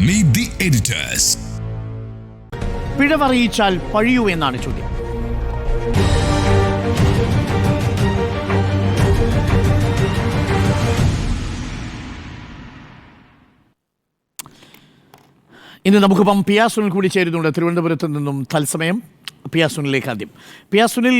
Meet the editors. പിഴവറിയിച്ചാൽ പഴിയൂ എന്നാണ് ചോദ്യം. ഇന്ന് നമുക്കിപ്പം പി ആർ സുനിൽ കൂടി ചേരുന്നുണ്ട് തിരുവനന്തപുരത്ത് നിന്നും തത്സമയം. പി ആർ സുനിലേക്ക് ആദ്യം. പി ആർ സുനിൽ,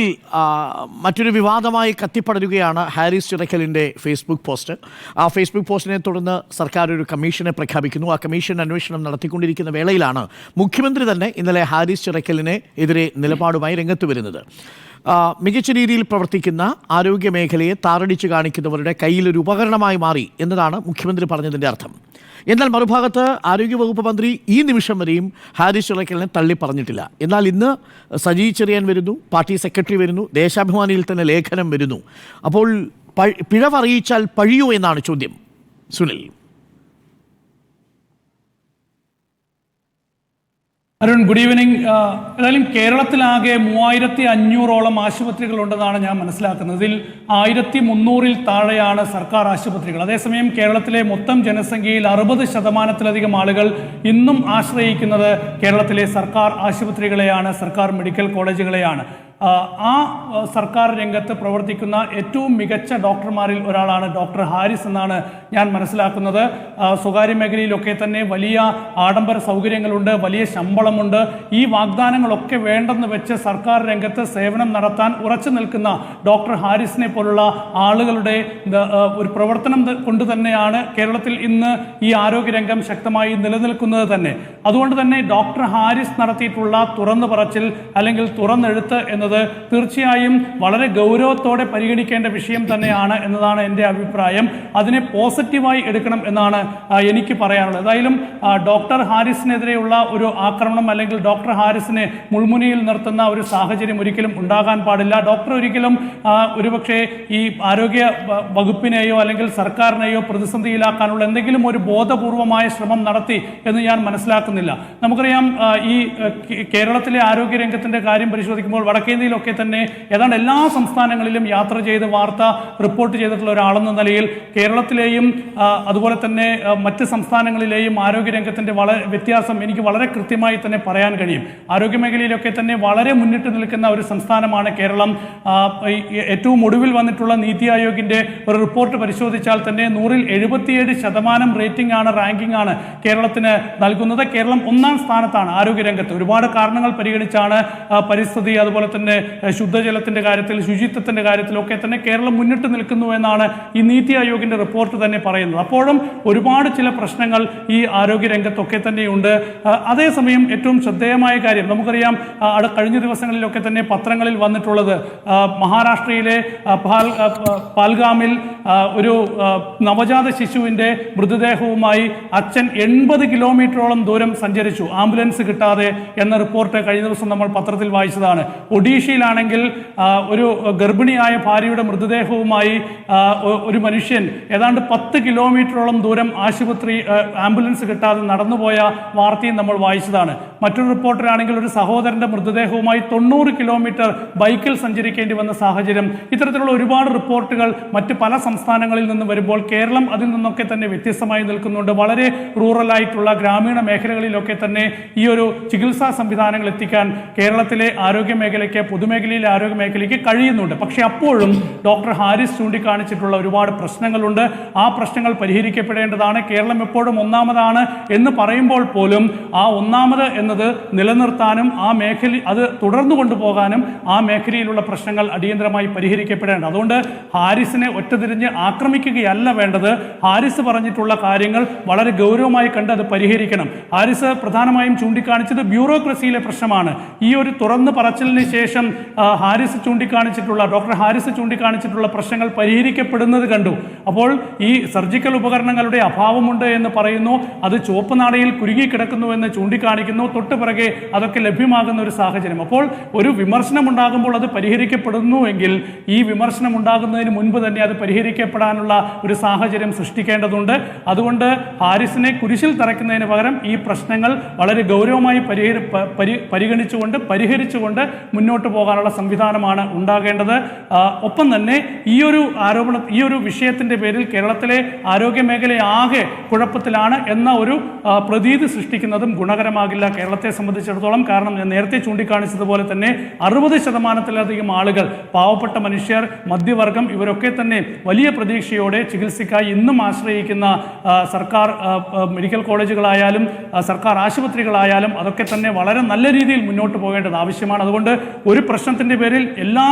മറ്റൊരു വിവാദമായി കത്തിപ്പടരുകയാണ് ഹാരിസ് ചിറക്കലിൻ്റെ ഫേസ്ബുക്ക് പോസ്റ്റ്. ആ ഫേസ്ബുക്ക് പോസ്റ്റിനെ തുടർന്ന് സർക്കാർ ഒരു കമ്മീഷനെ പ്രഖ്യാപിക്കുന്നു. ആ കമ്മീഷൻ അന്വേഷണം നടത്തിക്കൊണ്ടിരിക്കുന്ന വേളയിലാണ് മുഖ്യമന്ത്രി തന്നെ ഇന്നലെ ഹാരിസ് ചിറക്കലിനെ എതിരെ നിലപാടുമായി രംഗത്ത് വരുന്നത്. മികച്ച രീതിയിൽ പ്രവർത്തിക്കുന്ന ആരോഗ്യ മേഖലയെ താറടിച്ച് കാണിക്കുന്നവരുടെ കയ്യിലൊരു ഉപകരണമായി മാറി എന്നതാണ് മുഖ്യമന്ത്രി പറഞ്ഞതിൻ്റെ അർത്ഥം. എന്നാൽ മറുഭാഗത്ത് ആരോഗ്യവകുപ്പ് മന്ത്രി ഈ നിമിഷം വരെയും ഹാരിസ് ചിറക്കലിനെ തള്ളി പറഞ്ഞിട്ടില്ല. എന്നാൽ ഇന്ന് സജി ചെറിയാൻ വരുന്നു, പാർട്ടി സെക്രട്ടറി വരുന്നു, ദേശാഭിമാനിയിൽ തന്നെ ലേഖനം വരുന്നു. അപ്പോൾ പിഴവറിയിച്ചാൽ പഴിയോ എന്നാണ് ചോദ്യം. സുനിൽ. Arun, good evening. ഏതായാലും കേരളത്തിലാകെ 3500ഓളം ആശുപത്രികളുണ്ടെന്നാണ് ഞാൻ മനസ്സിലാക്കുന്നത്. ഇതിൽ 1300-ൽ താഴെയാണ് സർക്കാർ ആശുപത്രികൾ. അതേസമയം കേരളത്തിലെ മൊത്തം ജനസംഖ്യയിൽ 60% ആളുകൾ ഇന്നും ആശ്രയിക്കുന്നത് കേരളത്തിലെ സർക്കാർ ആശുപത്രികളെയാണ്, സർക്കാർ മെഡിക്കൽ കോളേജുകളെയാണ്. ആ സർക്കാർ രംഗത്ത് പ്രവർത്തിക്കുന്ന ഏറ്റവും മികച്ച ഡോക്ടർമാരിൽ ഒരാളാണ് ഡോക്ടർ ഹാരിസ് എന്നാണ് ഞാൻ മനസ്സിലാക്കുന്നത്. സ്വകാര്യ മേഖലയിലൊക്കെ തന്നെ വലിയ ആഡംബര സൗകര്യങ്ങളുണ്ട്, വലിയ ശമ്പളമുണ്ട്. ഈ വാഗ്ദാനങ്ങളൊക്കെ വേണ്ടെന്ന് വെച്ച് സർക്കാർ രംഗത്ത് സേവനം നടത്താൻ ഉറച്ചു നിൽക്കുന്ന ഡോക്ടർ ഹാരിസിനെ പോലുള്ള ആളുകളുടെ ഒരു പ്രവർത്തനം കൊണ്ട് തന്നെയാണ് കേരളത്തിൽ ഇന്ന് ഈ ആരോഗ്യരംഗം ശക്തമായി നിലനിൽക്കുന്നത് തന്നെ. അതുകൊണ്ട് തന്നെ ഡോക്ടർ ഹാരിസ് നടത്തിയിട്ടുള്ള തുറന്നു പറച്ചിൽ അല്ലെങ്കിൽ തുറന്നെഴുത്ത് എന്നത് തീർച്ചയായും വളരെ ഗൗരവത്തോടെ പരിഗണിക്കേണ്ട വിഷയം തന്നെയാണ് എന്നതാണ് എൻ്റെ അഭിപ്രായം. അതിനെ പോസിറ്റീവായി എടുക്കണം എന്നാണ് എനിക്ക് പറയാനുള്ളത്. ഏതായാലും ഡോക്ടർ ഹാരിസിനെതിരെയുള്ള ഒരു ആക്രമണം അല്ലെങ്കിൽ ഡോക്ടർ ഹാരിസിനെ മുൾമുനയിൽ നിർത്തുന്ന ഒരു സാഹചര്യം ഒരിക്കലും ഉണ്ടാകാൻ പാടില്ല. ഡോക്ടർ ഒരിക്കലും ഒരുപക്ഷെ ഈ ആരോഗ്യ വകുപ്പിനെയോ അല്ലെങ്കിൽ സർക്കാരിനെയോ പ്രതിസന്ധിയിലാക്കാനുള്ള എന്തെങ്കിലും ഒരു ബോധപൂർവമായ ശ്രമം നടത്തി എന്ന് ഞാൻ മനസ്സിലാക്കുന്നില്ല. നമുക്കറിയാം, ഈ കേരളത്തിലെ ആരോഗ്യരംഗത്തിൻ്റെ കാര്യം പരിശോധിക്കുമ്പോൾ വടക്കേ ൊക്കെ തന്നെ ഏതാണ്ട് എല്ലാ സംസ്ഥാനങ്ങളിലും യാത്ര ചെയ്ത് വാർത്ത റിപ്പോർട്ട് ചെയ്തിട്ടുള്ള ഒരാളെന്ന നിലയിൽ കേരളത്തിലെയും അതുപോലെ തന്നെ മറ്റ് സംസ്ഥാനങ്ങളിലെയും ആരോഗ്യരംഗത്തിൻ്റെ വ്യത്യാസം എനിക്ക് വളരെ കൃത്യമായി തന്നെ പറയാൻ കഴിയും. ആരോഗ്യമേഖലയിലൊക്കെ തന്നെ വളരെ മുന്നിട്ട് നിൽക്കുന്ന ഒരു സംസ്ഥാനമാണ് കേരളം. ഏറ്റവും ഒടുവിൽ വന്നിട്ടുള്ള നീതി ആയോഗിൻ്റെ ഒരു റിപ്പോർട്ട് പരിശോധിച്ചാൽ തന്നെ 100-ൽ 77% റേറ്റിംഗ് ആണ്, റാങ്കിംഗ് ആണ് കേരളത്തിന് നൽകുന്നത്. കേരളം 1-ാം സ്ഥാനത്താണ് ആരോഗ്യരംഗത്ത്. ഒരുപാട് കാരണങ്ങൾ പരിഗണിച്ചാണ്, പരിസ്ഥിതി, അതുപോലെ തന്നെ ശുദ്ധജലത്തിന്റെ കാര്യത്തിൽ, ശുചിത്വത്തിന്റെ കാര്യത്തിലൊക്കെ തന്നെ കേരളം മുന്നിട്ട് നിൽക്കുന്നു എന്നാണ് ഈ നീതി ആയോഗിന്റെ റിപ്പോർട്ട് തന്നെ പറയുന്നത്. അപ്പോഴും ഒരുപാട് ചില പ്രശ്നങ്ങൾ ഈ ആരോഗ്യരംഗത്തൊക്കെ തന്നെയുണ്ട്. അതേസമയം ഏറ്റവും ശ്രദ്ധേയമായ കാര്യം നമുക്കറിയാം, കഴിഞ്ഞ ദിവസങ്ങളിലൊക്കെ തന്നെ പത്രങ്ങളിൽ വന്നിട്ടുള്ളത് മഹാരാഷ്ട്രയിലെ പാൽഗാമിൽ ഒരു നവജാത ശിശുവിന്റെ മൃതദേഹവുമായി അച്ഛൻ 80 കിലോമീറ്ററോളം ദൂരം സഞ്ചരിച്ചു ആംബുലൻസ് കിട്ടാതെ എന്ന റിപ്പോർട്ട് കഴിഞ്ഞ ദിവസം നമ്മൾ പത്രത്തിൽ വായിച്ചതാണ്. ഒഡീഷയിലാണെങ്കിൽ ഒരു ഗർഭിണിയായ ഭാര്യയുടെ മൃതദേഹവുമായി ഒരു മനുഷ്യൻ ഏതാണ്ട് 10 കിലോമീറ്ററോളം ദൂരം ആംബുലൻസ് കിട്ടാതെ നടന്നുപോയ വാർത്തയും നമ്മൾ വായിച്ചതാണ്. മറ്റൊരു റിപ്പോർട്ടറാണെങ്കിൽ ഒരു സഹോദരന്റെ മൃതദേഹവുമായി 90 കിലോമീറ്റർ ബൈക്കിൽ സഞ്ചരിക്കേണ്ടി വന്ന സാഹചര്യം. ഇത്തരത്തിലുള്ള ഒരുപാട് റിപ്പോർട്ടുകൾ മറ്റ് പല സംസ്ഥാനങ്ങളിൽ നിന്ന് വരുമ്പോൾ കേരളം അതിൽ നിന്നൊക്കെ തന്നെ വ്യത്യസ്തമായി നിൽക്കുന്നുണ്ട്. വളരെ റൂറലായിട്ടുള്ള ഗ്രാമീണ മേഖലകളിലൊക്കെ തന്നെ ഈ ഒരു ചികിത്സാ സംവിധാനങ്ങൾ എത്തിക്കാൻ കേരളത്തിലെ ആരോഗ്യ മേഖലയ്ക്ക്, പൊതുമേഖലയിലെ ആരോഗ്യ മേഖലയ്ക്ക് കഴിയുന്നുണ്ട്. പക്ഷേ അപ്പോഴും ഡോക്ടർ ഹാരിസ് ചൂണ്ടിക്കാണിച്ചിട്ടുള്ള ഒരുപാട് പ്രശ്നങ്ങളുണ്ട്. ആ പ്രശ്നങ്ങൾ പരിഹരിക്കപ്പെടേണ്ടതാണ്. കേരളം എപ്പോഴും 1-ാമതാണ് എന്ന് പറയുമ്പോൾ പോലും ആ 1-ാമത് എന്നത് നിലനിർത്താനും ആ മേഖല അത് തുടർന്നു കൊണ്ടുപോകാനും ആ മേഖലയിലുള്ള പ്രശ്നങ്ങൾ അടിയന്തരമായി പരിഹരിക്കപ്പെടേണ്ടത്. അതുകൊണ്ട് ഹാരിസിനെ ഒറ്റതിരിഞ്ഞ് ആക്രമിക്കുകയല്ല വേണ്ടത്. ഹാരിസ് പറഞ്ഞിട്ടുള്ള കാര്യങ്ങൾ വളരെ ഗൗരവമായി കണ്ട് അത് പരിഹരിക്കണം. ഹാരിസ് പ്രധാനമായും ചൂണ്ടിക്കാണിച്ചത് ബ്യൂറോക്രസിയിലെ പ്രശ്നമാണ്. ഈ ഒരു തുറന്നു പറച്ചിലിന് ശേഷം ഡോക്ടർ ഹാരിസ് ചൂണ്ടിക്കാണിച്ചിട്ടുള്ള പ്രശ്നങ്ങൾ പരിഹരിക്കപ്പെടുന്നത് കണ്ടു. അപ്പോൾ ഈ സർജിക്കൽ ഉപകരണങ്ങളുടെ അഭാവമുണ്ട് എന്ന് പറയുന്നു, അത് ചുവപ്പ് നാടയിൽ കുരുങ്ങിക്കിടക്കുന്നു എന്ന് ചൂണ്ടിക്കാണിക്കുന്നു, തൊട്ടുപിറകെ അതൊക്കെ ലഭ്യമാകുന്ന ഒരു സാഹചര്യം. അപ്പോൾ ഒരു വിമർശനം ഉണ്ടാകുമ്പോൾ അത് പരിഹരിക്കപ്പെടുന്നുവെങ്കിൽ ഈ വിമർശനം ഉണ്ടാകുന്നതിന് മുൻപ് തന്നെ അത് പരിഹരിക്കപ്പെടാനുള്ള ഒരു സാഹചര്യം സൃഷ്ടിക്കേണ്ടതുണ്ട്. അതുകൊണ്ട് ഹാരിസിനെ കുരിശിൽ തറയ്ക്കുന്നതിന് പകരം ഈ പ്രശ്നങ്ങൾ വളരെ ഗൗരവമായി പരിഹരിച്ചുകൊണ്ട് മുന്നോട്ട് മുന്നോട്ട് പോകാനുള്ള സംവിധാനമാണ് ഉണ്ടാകേണ്ടത്. ഒപ്പം തന്നെ ഈ ഒരു വിഷയത്തിന്റെ പേരിൽ കേരളത്തിലെ ആരോഗ്യ മേഖല ആകെ കുഴപ്പത്തിലാണ് എന്ന ഒരു പ്രതീതി സൃഷ്ടിക്കുന്നതും ഗുണകരമാകില്ല കേരളത്തെ സംബന്ധിച്ചിടത്തോളം. കാരണം ഞാൻ നേരത്തെ ചൂണ്ടിക്കാണിച്ചതുപോലെ തന്നെ 60% ആളുകൾ, പാവപ്പെട്ട മനുഷ്യർ, മധ്യവർഗം, ഇവരൊക്കെ തന്നെ വലിയ പ്രതീക്ഷയോടെ ചികിത്സയ്ക്കായി ഇന്നും ആശ്രയിക്കുന്ന സർക്കാർ മെഡിക്കൽ കോളേജുകളായാലും സർക്കാർ ആശുപത്രികളായാലും അതൊക്കെ തന്നെ വളരെ നല്ല രീതിയിൽ മുന്നോട്ട് പോകേണ്ടത് ആവശ്യമാണ്. അതുകൊണ്ട് ഒരു പ്രശ്നത്തിന്റെ പേരിൽ എല്ലാ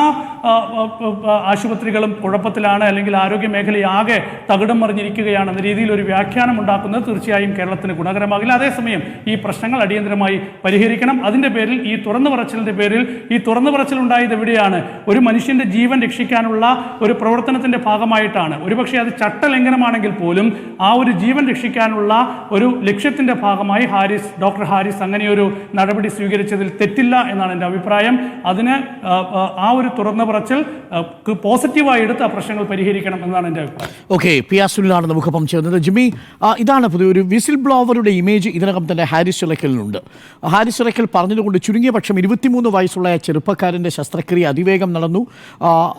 ആശുപത്രികളും കുഴപ്പത്തിലാണ് അല്ലെങ്കിൽ ആരോഗ്യ മേഖലയാകെ തകിടം മറിഞ്ഞിരിക്കുകയാണ് എന്ന രീതിയിൽ ഒരു വ്യാഖ്യാനം ഉണ്ടാക്കുന്നത് തീർച്ചയായും കേരളത്തിന് ഗുണകരമാകില്ല. അതേസമയം ഈ പ്രശ്നങ്ങൾ അടിയന്തരമായി പരിഹരിക്കണം. അതിന്റെ പേരിൽ ഈ തുറന്നു പറച്ചിൽ ഉണ്ടായത് എവിടെയാണ്? ഒരു മനുഷ്യന്റെ ജീവൻ രക്ഷിക്കാനുള്ള ഒരു പ്രവർത്തനത്തിന്റെ ഭാഗമായിട്ടാണ്. ഒരുപക്ഷെ അത് ചട്ടലംഘനമാണെങ്കിൽ പോലും ആ ഒരു ജീവൻ രക്ഷിക്കാനുള്ള ഒരു ലക്ഷ്യത്തിന്റെ ഭാഗമായി ഡോക്ടർ ഹാരിസ് അങ്ങനെയൊരു നടപടി സ്വീകരിച്ചതിൽ തെറ്റില്ല എന്നാണ് എൻ്റെ അഭിപ്രായം. അതിന് ആ ഒരു തുറന്ന പറച്ചിൽ പോസിറ്റീവായി എടുത്ത് ആ പ്രശ്നങ്ങൾ പരിഹരിക്കണം എന്നാണ് എൻ്റെ അഭിപ്രായം. ഓക്കെ, പിയാസുനിലാണ് നമുക്കൊപ്പം ചേർന്നത്. ജിമ്മി, ഇതാണ് പുതിയ ഒരു വിസിൽ ബ്ലോവറുടെ ഇമേജ് ഇതിനകം തന്നെ ഹാരിസ് ചിറക്കലിനുണ്ട്. ഹാരിസ് ചിറക്കൽ പറഞ്ഞതുകൊണ്ട് ചുരുങ്ങിയ പക്ഷം 23 വയസ്സുള്ള ചെറുപ്പക്കാരൻ്റെ ശസ്ത്രക്രിയ അതിവേഗം നടന്നു.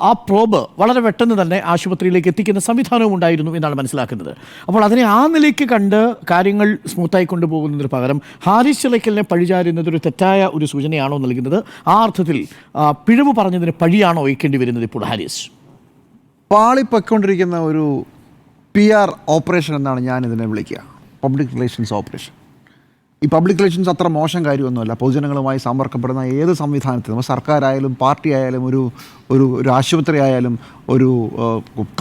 ആ പ്രോബ് വളരെ പെട്ടെന്ന് തന്നെ ആശുപത്രിയിലേക്ക് എത്തിക്കുന്ന സംവിധാനവും ഉണ്ടായിരുന്നു എന്നാണ് മനസ്സിലാക്കുന്നത്. അപ്പോൾ അതിനെ ആ നിലയ്ക്ക് കണ്ട് കാര്യങ്ങൾ സ്മൂത്തായി കൊണ്ടുപോകുന്നതിന് പകരം ഹാരിസ് ചിറക്കലിനെ പഴിചാരുന്നത് ഒരു തെറ്റായ ഒരു സൂചനയാണോ നൽകുന്നത്? ആ അർത്ഥത്തിൽ പിഴവ് പറഞ്ഞതിന് പഴിയാണോ വഹിക്കേണ്ടി വരുന്നത് ഇപ്പോൾ ഹാരിസ്? പാളിപ്പൊയ്ക്കൊണ്ടിരിക്കുന്ന ഒരു PR ഓപ്പറേഷൻ എന്നാണ് ഞാൻ ഇതിനെ വിളിക്കുക, പബ്ലിക് റിലേഷൻസ് ഓപ്പറേഷൻ. ഈ പബ്ലിക് റിലേഷൻസ് അത്ര മോശം കാര്യമൊന്നുമല്ല. പൊതുജനങ്ങളുമായി സമ്പർക്കപ്പെടുന്ന ഏത് സംവിധാനത്തിലും, സർക്കാരായാലും പാർട്ടി ആയാലും ഒരു ആശുപത്രി ആയാലും ഒരു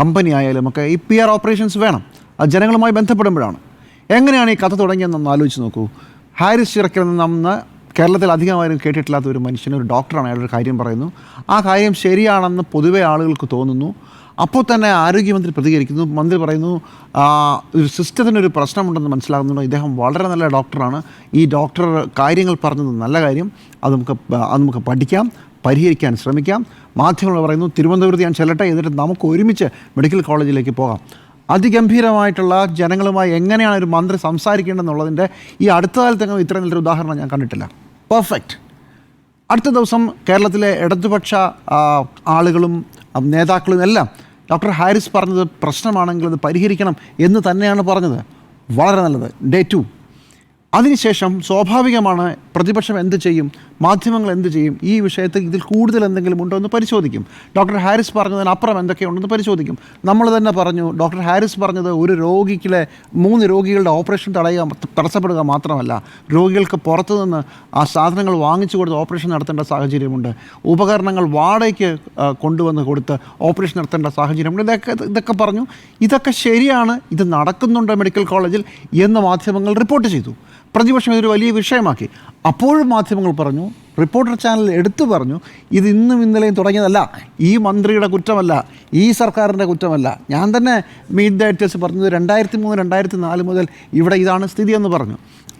കമ്പനി ആയാലും ഒക്കെ ഈ PR ഓപ്പറേഷൻസ് വേണം. അത് ജനങ്ങളുമായി ബന്ധപ്പെടുമ്പോഴാണ്. എങ്ങനെയാണ് ഈ കഥ തുടങ്ങിയതെന്നൊന്ന് ആലോചിച്ച് നോക്കൂ. ഹാരിസ് ചിറക്കൽ നിന്ന് കേരളത്തിൽ അധികമാരും കേട്ടിട്ടില്ലാത്ത ഒരു മനുഷ്യന്, ഒരു ഡോക്ടറാണ്, അയാളൊരു കാര്യം പറയുന്നു. ആ കാര്യം ശരിയാണെന്ന് പൊതുവെ ആളുകൾക്ക് തോന്നുന്നു. അപ്പോൾ തന്നെ ആരോഗ്യമന്ത്രി പ്രതികരിക്കുന്നു. മന്ത്രി പറയുന്നു ഒരു സിസ്റ്റത്തിനൊരു പ്രശ്നമുണ്ടെന്ന് മനസ്സിലാകുന്നുണ്ട്. ഇദ്ദേഹം വളരെ നല്ല ഡോക്ടറാണ്, ഈ ഡോക്ടർ കാര്യങ്ങൾ പറഞ്ഞത് നല്ല കാര്യം, അത് നമുക്ക് പഠിക്കാം, പരിഹരിക്കാൻ ശ്രമിക്കാം. മാധ്യമങ്ങൾ പറയുന്നു തിരുവനന്തപുരത്ത് ഞാൻ ചെല്ലട്ടെ, എന്നിട്ട് നമുക്ക് ഒരുമിച്ച് മെഡിക്കൽ കോളേജിലേക്ക് പോകാം. അതിഗംഭീരമായിട്ടുള്ള ജനങ്ങളുമായി എങ്ങനെയാണ് ഒരു മന്ത്രി സംസാരിക്കേണ്ടതെന്നുള്ളതിൻ്റെ ഈ അടുത്ത കാലത്തെങ്കിലും ഇത്രയും നല്ലൊരു ഉദാഹരണം ഞാൻ കണ്ടിട്ടില്ല. പെർഫെക്റ്റ്. അടുത്ത ദിവസം കേരളത്തിലെ ഇടതുപക്ഷ ആളുകളും നേതാക്കളും എല്ലാം ഡോക്ടർ ഹാരിസ് പറഞ്ഞത് പ്രശ്നമാണെങ്കിൽ അത് പരിഹരിക്കണം എന്ന് തന്നെയാണ് പറഞ്ഞത്. വളരെ നല്ലത്. ഡേ 2. അതിനുശേഷം സ്വാഭാവികമാണ് പ്രതിപക്ഷം എന്ത് ചെയ്യും, മാധ്യമങ്ങൾ എന്ത് ചെയ്യും, ഈ വിഷയത്തിൽ ഇതിൽ കൂടുതൽ എന്തെങ്കിലും ഉണ്ടോ എന്ന് പരിശോധിക്കും. ഡോക്ടർ ഹാരിസ് പറഞ്ഞതിനപ്പുറം എന്തൊക്കെയുണ്ടെന്ന് പരിശോധിക്കും. നമ്മൾ തന്നെ പറഞ്ഞു, ഡോക്ടർ ഹാരിസ് പറഞ്ഞത് ഒരു രോഗിക്കിലെ 3 രോഗികളുടെ ഓപ്പറേഷൻ തടസ്സപ്പെടുക മാത്രമല്ല, രോഗികൾക്ക് പുറത്തുനിന്ന് ആ സാധനങ്ങൾ വാങ്ങിച്ചു കൊടുത്ത് ഓപ്പറേഷൻ നടത്തേണ്ട സാഹചര്യമുണ്ട്, ഉപകരണങ്ങൾ വാടകയ്ക്ക് കൊണ്ടുവന്ന് കൊടുത്ത് ഓപ്പറേഷൻ നടത്തേണ്ട സാഹചര്യമുണ്ട്. ഇതൊക്കെ പറഞ്ഞു. ഇതൊക്കെ ശരിയാണ്, ഇത് നടക്കുന്നുണ്ട് മെഡിക്കൽ കോളേജിൽ എന്ന് മാധ്യമങ്ങൾ റിപ്പോർട്ട് ചെയ്തു. പ്രതിപക്ഷം ഇതൊരു വലിയ വിഷയമാക്കി. അപ്പോഴും മാധ്യമങ്ങൾ പറഞ്ഞു, റിപ്പോർട്ടർ ചാനൽ എടുത്തു പറഞ്ഞു, ഇത് ഇന്നും ഇന്നലെയും തുടങ്ങിയതല്ല, ഈ മന്ത്രിയുടെ കുറ്റമല്ല, ഈ സർക്കാരിൻ്റെ കുറ്റമല്ല. ഞാൻ തന്നെ മീറ്റ് ദ എഡിറ്റേഴ്സ് പറഞ്ഞത് 2003-2004 മുതൽ ഇവിടെ ഇതാണ് സ്ഥിതി എന്ന് പറഞ്ഞു.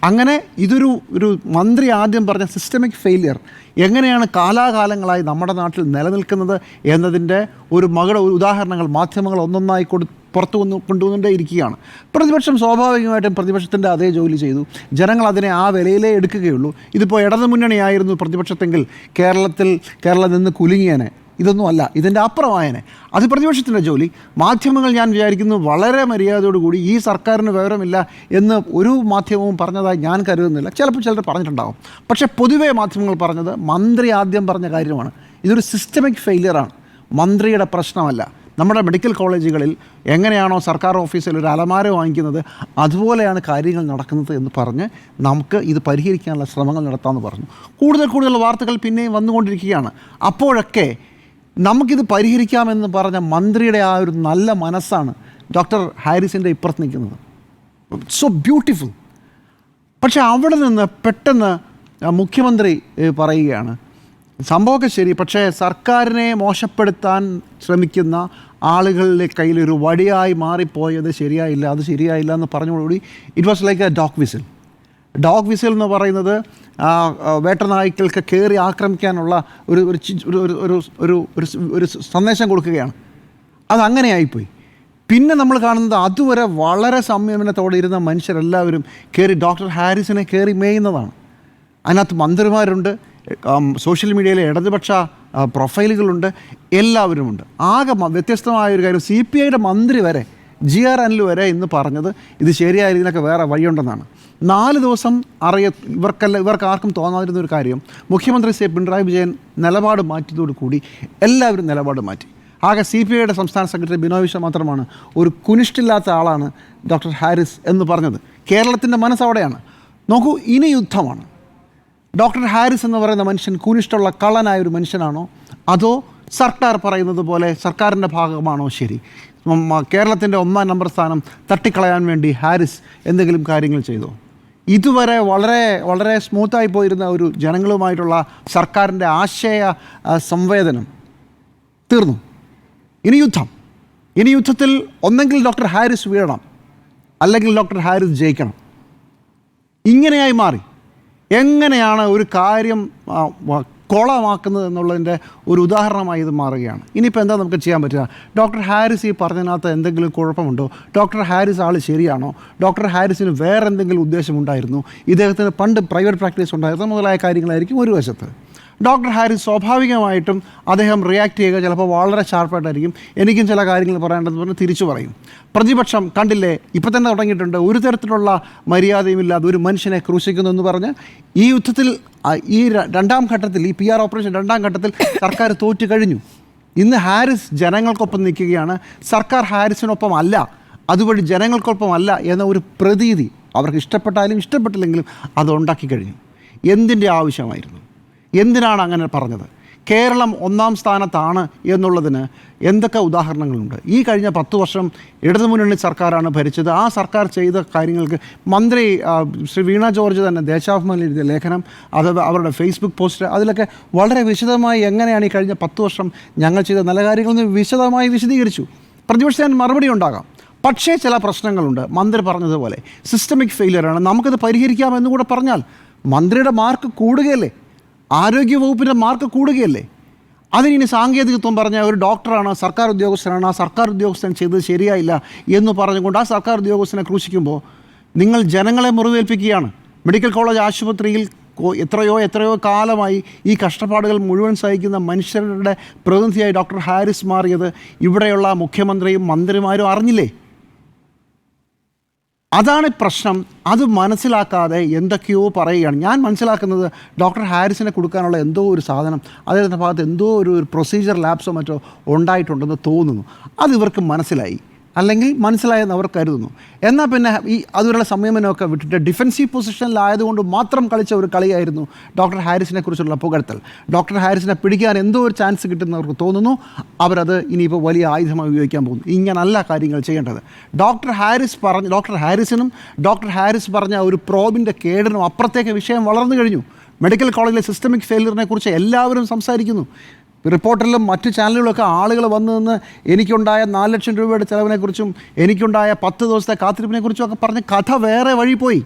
അങ്ങനെ ഒരു മന്ത്രി ആദ്യം പറഞ്ഞ സിസ്റ്റമിക് ഫെയിലിയർ എങ്ങനെയാണ് കാലാകാലങ്ങളായി നമ്മുടെ നാട്ടിൽ നിലനിൽക്കുന്നത് എന്നതിൻ്റെ ഒരു ഉദാഹരണങ്ങൾ മാധ്യമങ്ങൾ ഒന്നൊന്നായി പുറത്തു കൊണ്ടുവന്നുകൊണ്ടേ ഇരിക്കുകയാണ്. പ്രതിപക്ഷം സ്വാഭാവികമായിട്ടും പ്രതിപക്ഷത്തിൻ്റെ അതേ ജോലി ചെയ്തു. ജനങ്ങൾ അതിനെ ആ വിലയിലേ എടുക്കുകയുള്ളൂ. ഇതിപ്പോൾ ഇടതുമുന്നണിയായിരുന്നു പ്രതിപക്ഷത്തെങ്കിൽ കേരളം നിന്ന് കുലുങ്ങിയനെ. ഇതൊന്നുമല്ല, ഇതിൻ്റെ അപ്പുറമായനെ. അത് പ്രതിപക്ഷത്തിൻ്റെ ജോലി. മാധ്യമങ്ങൾ ഞാൻ വിചാരിക്കുന്നു വളരെ മര്യാദയോടുകൂടി ഈ സർക്കാരിന് വിവരമില്ല എന്ന് ഒരു മാധ്യമവും പറഞ്ഞതായി ഞാൻ കരുതുന്നില്ല. ചിലപ്പോൾ ചിലർ പറഞ്ഞിട്ടുണ്ടാകും. പക്ഷേ പൊതുവേ മാധ്യമങ്ങൾ പറഞ്ഞത് മന്ത്രി ആദ്യം പറഞ്ഞ കാര്യമാണ്. ഇതൊരു സിസ്റ്റമിക് ഫെയിലിയറാണ്, മന്ത്രിയുടെ പ്രശ്നമല്ല. നമ്മുടെ മെഡിക്കൽ കോളേജുകളിൽ എങ്ങനെയാണോ സർക്കാർ ഓഫീസിൽ ഒരു അലമാര വാങ്ങിക്കുന്നത് അതുപോലെയാണ് കാര്യങ്ങൾ നടക്കുന്നത് എന്ന് പറഞ്ഞ് നമുക്ക് ഇത് പരിഹരിക്കാനുള്ള ശ്രമങ്ങൾ നടത്താമെന്ന് പറഞ്ഞു. കൂടുതൽ വാർത്തകൾ പിന്നെയും വന്നുകൊണ്ടിരിക്കുകയാണ്. അപ്പോഴൊക്കെ നമുക്കിത് പരിഹരിക്കാമെന്ന് പറഞ്ഞ മന്ത്രിയുടെ ആ ഒരു നല്ല മനസ്സാണ് ഡോക്ടർ ഹാരിസിൻ്റെ ഇപ്പുറത്ത് നിൽക്കുന്നത്. So beautiful. പക്ഷേ അവിടെ നിന്ന് പെട്ടെന്ന് മുഖ്യമന്ത്രി പറയുകയാണ്, സംഭവമൊക്കെ ശരി, പക്ഷേ സർക്കാരിനെ മോശപ്പെടുത്താൻ ശ്രമിക്കുന്ന ആളുകളുടെ കയ്യിലൊരു വടിയായി മാറിപ്പോയത് ശരിയായില്ല, അത് ശരിയായില്ല എന്ന് പറഞ്ഞതോടുകൂടി it was like a dog whistle എന്ന് പറയുന്നത് വേട്ടനായ്ക്കൾക്ക് കയറി ആക്രമിക്കാനുള്ള ഒരു സന്ദേശം കൊടുക്കുകയാണ്. അതങ്ങനെയായിപ്പോയി. പിന്നെ നമ്മൾ കാണുന്നത് അതുവരെ വളരെ സംയമനത്തോടെ ഇരുന്ന മനുഷ്യരെല്ലാവരും കയറി ഡോക്ടർ ഹാരിസിനെ കയറി മേയുന്നതാണ്. അതിനകത്ത് മന്ത്രിമാരുണ്ട്, സോഷ്യൽ മീഡിയയിലെ ഇടതുപക്ഷ പ്രൊഫൈലുകളുണ്ട്, എല്ലാവരുമുണ്ട്. ആകെ വ്യത്യസ്തമായ ഒരു കാര്യം, CPIയുടെ മന്ത്രി വരെ GR അനിൽ വരെ ഇന്ന് പറഞ്ഞത് ഇത് ശരിയായ രീതിയിലൊക്കെ വേറെ വഴിയുണ്ടെന്നാണ്. 4 ദിവസം ഇവർക്ക് ആർക്കും തോന്നാതിരുന്ന ഒരു കാര്യം, മുഖ്യമന്ത്രി ശ്രീ പിണറായി വിജയൻ നിലപാട് മാറ്റിയതോടുകൂടി എല്ലാവരും നിലപാട് മാറ്റി. ആകെ CPIയുടെ സംസ്ഥാന സെക്രട്ടറി ബിനോയ് വിശ്വം മാത്രമാണ് ഒരു കുനിഷ്ടില്ലാത്ത ആളാണ് ഡോക്ടർ ഹാരിസ് എന്ന് പറഞ്ഞത്. കേരളത്തിൻ്റെ മനസ്സവിടെയാണ്. നോക്കൂ, ഇനി യുദ്ധമാണ്. ഡോക്ടർ ഹാരിസ് എന്ന് പറയുന്ന മനുഷ്യൻ കുനിഷ്ടുള്ള കള്ളനായ ഒരു മനുഷ്യനാണോ, അതോ സർക്കാർ പറയുന്നത് പോലെ സർക്കാരിൻ്റെ ഭാഗമാണോ ശരി? കേരളത്തിൻ്റെ 1ാം നമ്പർ സ്ഥാനം തട്ടിക്കളയാൻ വേണ്ടി ഹാരിസ് എന്തെങ്കിലും കാര്യങ്ങൾ ചെയ്തോ? ഇതുവരെ വളരെ വളരെ സ്മൂത്തായി പോയിരുന്ന ഒരു ജനങ്ങളുമായിട്ടുള്ള സർക്കാരിൻ്റെ ആശയ സംവേദനം തീർന്നു. ഇനി യുദ്ധത്തിൽ ഒന്നെങ്കിൽ ഡോക്ടർ ഹാരിസ് വീഴണം, അല്ലെങ്കിൽ ഡോക്ടർ ഹാരിസ് ജയിക്കണം. ഇങ്ങനെയായി മാറി. എങ്ങനെയാണ് ഒരു കാര്യം കോളമാക്കുന്നത് എന്നുള്ളതിൻ്റെ ഒരു ഉദാഹരണമായി ഇത് മാറുകയാണ്. ഇനിയിപ്പോൾ എന്താ നമുക്ക് ചെയ്യാൻ പറ്റുക? ഡോക്ടർ ഹാരിസ് ഈ പറഞ്ഞതിനകത്ത് എന്തെങ്കിലും കുഴപ്പമുണ്ടോ? ഡോക്ടർ ഹാരിസ് ആൾ ശരിയാണോ? ഡോക്ടർ ഹാരിസിന് വേറെ എന്തെങ്കിലും ഉദ്ദേശമുണ്ടായിരുന്നു? ഇദ്ദേഹത്തിന് പണ്ട് പ്രൈവറ്റ് പ്രാക്ടീസ് ഉണ്ടായിരുന്നു മുതലായ കാര്യങ്ങളായിരിക്കും ഒരു വശത്ത്. ഡോക്ടർ ഹാരിസ് സ്വാഭാവികമായിട്ടും അദ്ദേഹം റിയാക്ട് ചെയ്യുക ചിലപ്പോൾ വളരെ ഷാർപ്പായിട്ടായിരിക്കും. എനിക്കും ചില കാര്യങ്ങൾ പറയേണ്ടതെന്ന് പറഞ്ഞ് തിരിച്ചു പറയും. പ്രതിപക്ഷം കണ്ടില്ലേ, ഇപ്പം തന്നെ തുടങ്ങിയിട്ടുണ്ട്, ഒരു തരത്തിലുള്ള മര്യാദയുമില്ലാതെ ഒരു മനുഷ്യനെ ക്രൂശിക്കുന്നു എന്ന് പറഞ്ഞ് ഈ യുദ്ധത്തിൽ ഈ 2ാം ഘട്ടത്തിൽ, ഈ PR ഓപ്പറേഷൻ 2ാം ഘട്ടത്തിൽ സർക്കാർ തോറ്റു കഴിഞ്ഞു. ഇന്ന് ഹാരിസ് ജനങ്ങൾക്കൊപ്പം നിൽക്കുകയാണ്. സർക്കാർ ഹാരിസിനൊപ്പം അല്ല, അതുവഴി ജനങ്ങൾക്കൊപ്പം അല്ല എന്ന ഒരു പ്രതീതി അവർക്ക് ഇഷ്ടപ്പെട്ടാലും ഇഷ്ടപ്പെട്ടില്ലെങ്കിലും അത് ഉണ്ടാക്കി കഴിഞ്ഞു. എന്തിൻ്റെ ആവശ്യമായിരുന്നു? എന്തിനാണ് അങ്ങനെ പറഞ്ഞത്? കേരളം 1ാം സ്ഥാനത്താണ് എന്നുള്ളതിന് എന്തൊക്കെ ഉദാഹരണങ്ങളുണ്ട്? ഈ കഴിഞ്ഞ 10 വർഷം ഇടതുമുന്നണി സർക്കാരാണ് ഭരിച്ചത്. ആ സർക്കാർ ചെയ്ത കാര്യങ്ങൾക്ക് മന്ത്രി ശ്രീ വീണ ജോർജ് തന്നെ ദേശാഭിമാനിൽ എഴുതിയ ലേഖനം, അത് അവരുടെ ഫേസ്ബുക്ക് പോസ്റ്റ്, അതിലൊക്കെ വളരെ വിശദമായി എങ്ങനെയാണ് ഈ കഴിഞ്ഞ 10 വർഷം ഞങ്ങൾ ചെയ്ത നല്ല കാര്യങ്ങളെന്ന് വിശദമായി വിശദീകരിച്ചു. പ്രതിപക്ഷത്തിന് മറുപടി ഉണ്ടാകാം. പക്ഷേ ചില പ്രശ്നങ്ങളുണ്ട്. മന്ത്രി പറഞ്ഞതുപോലെ സിസ്റ്റമിക് ഫെയിലിയറാണ്, നമുക്കത് പരിഹരിക്കാമെന്ന് കൂടെ പറഞ്ഞാൽ മന്ത്രിയുടെ മാർക്ക് കൂടുകയല്ലേ, ആരോഗ്യവകുപ്പിൻ്റെ മാർക്ക് കൂടുകയല്ലേ? അതിനി സാങ്കേതികത്വം പറഞ്ഞാൽ ഒരു ഡോക്ടറാണ്, സർക്കാർ ഉദ്യോഗസ്ഥനാണ്, ആ സർക്കാർ ഉദ്യോഗസ്ഥൻ ചെയ്തത് ശരിയായില്ല എന്ന് പറഞ്ഞുകൊണ്ട് ആ സർക്കാർ ഉദ്യോഗസ്ഥനെ ക്രൂശിക്കുമ്പോൾ നിങ്ങൾ ജനങ്ങളെ മുറിവേൽപ്പിക്കുകയാണ്. മെഡിക്കൽ കോളേജ് ആശുപത്രിയിൽ എത്രയോ കാലമായി ഈ കഷ്ടപ്പാടുകൾ മുഴുവൻ സഹിക്കുന്ന മനുഷ്യരുടെ പ്രതിനിധിയായി ഡോക്ടർ ഹാരിസ് മാറിയത് ഇവിടെയുള്ള മുഖ്യമന്ത്രിയും മന്ത്രിമാരും അറിഞ്ഞില്ലേ? അതാണ് പ്രശ്നം. അത് മനസ്സിലാക്കാതെ എന്തൊക്കെയോ പറയുകയാണ്. ഞാൻ മനസ്സിലാക്കുന്നത് ഡോക്ടർ ഹാരിസിനെ കൊടുക്കാനുള്ള എന്തോ ഒരു സാധനം അദ്ദേഹത്തിൻ്റെ ഭാഗത്ത് എന്തോ ഒരു പ്രൊസീജിയർ ലാപ്സോ മറ്റോ ഉണ്ടായിട്ടുണ്ടെന്ന് തോന്നുന്നു. അത് ഇവർക്ക് മനസ്സിലായി, അല്ലെങ്കിൽ മനസ്സിലായെന്ന് അവർ കരുതുന്നു. എന്നാൽ പിന്നെ അതുവരെയുള്ള സംയമനമൊക്കെ വിട്ടിട്ട് ഡിഫെൻസീവ് പൊസിഷനിലായതുകൊണ്ട് മാത്രം കളിച്ച ഒരു കളിയായിരുന്നു ഡോക്ടർ ഹാരിസിനെ കുറിച്ചുള്ള പുകഴ്ത്തൽ. ഡോക്ടർ ഹാരിസിനെ പിടിക്കാൻ എന്തോ ഒരു ചാൻസ് കിട്ടുന്നവർക്ക് തോന്നുന്നു, അവരത് ഇനിയിപ്പോൾ വലിയ ആയുധമായി ഉപയോഗിക്കാൻ പോകുന്നു. ഇങ്ങനല്ല കാര്യങ്ങൾ ചെയ്യേണ്ടത്. ഡോക്ടർ ഹാരിസിനും ഡോക്ടർ ഹാരിസ് പറഞ്ഞ ഒരു പ്രോബിൻ്റെ കേടിനും അപ്പുറത്തേക്ക് വിഷയം വളർന്നു കഴിഞ്ഞു. മെഡിക്കൽ കോളേജിലെ സിസ്റ്റമിക് ഫെയിലിയറിനെ കുറിച്ച് എല്ലാവരും സംസാരിക്കുന്നു. റിപ്പോർട്ടറിലും മറ്റു ചാനലുകളൊക്കെ ആളുകൾ വന്നു നിന്ന് എനിക്കുണ്ടായ 4 ലക്ഷം രൂപയുടെ ചിലവിനെക്കുറിച്ചും എനിക്കുണ്ടായ 10 ദിവസത്തെ കാത്തിരിപ്പിനെക്കുറിച്ചും ഒക്കെ പറഞ്ഞ് കഥ വേറെ വഴി പോയി.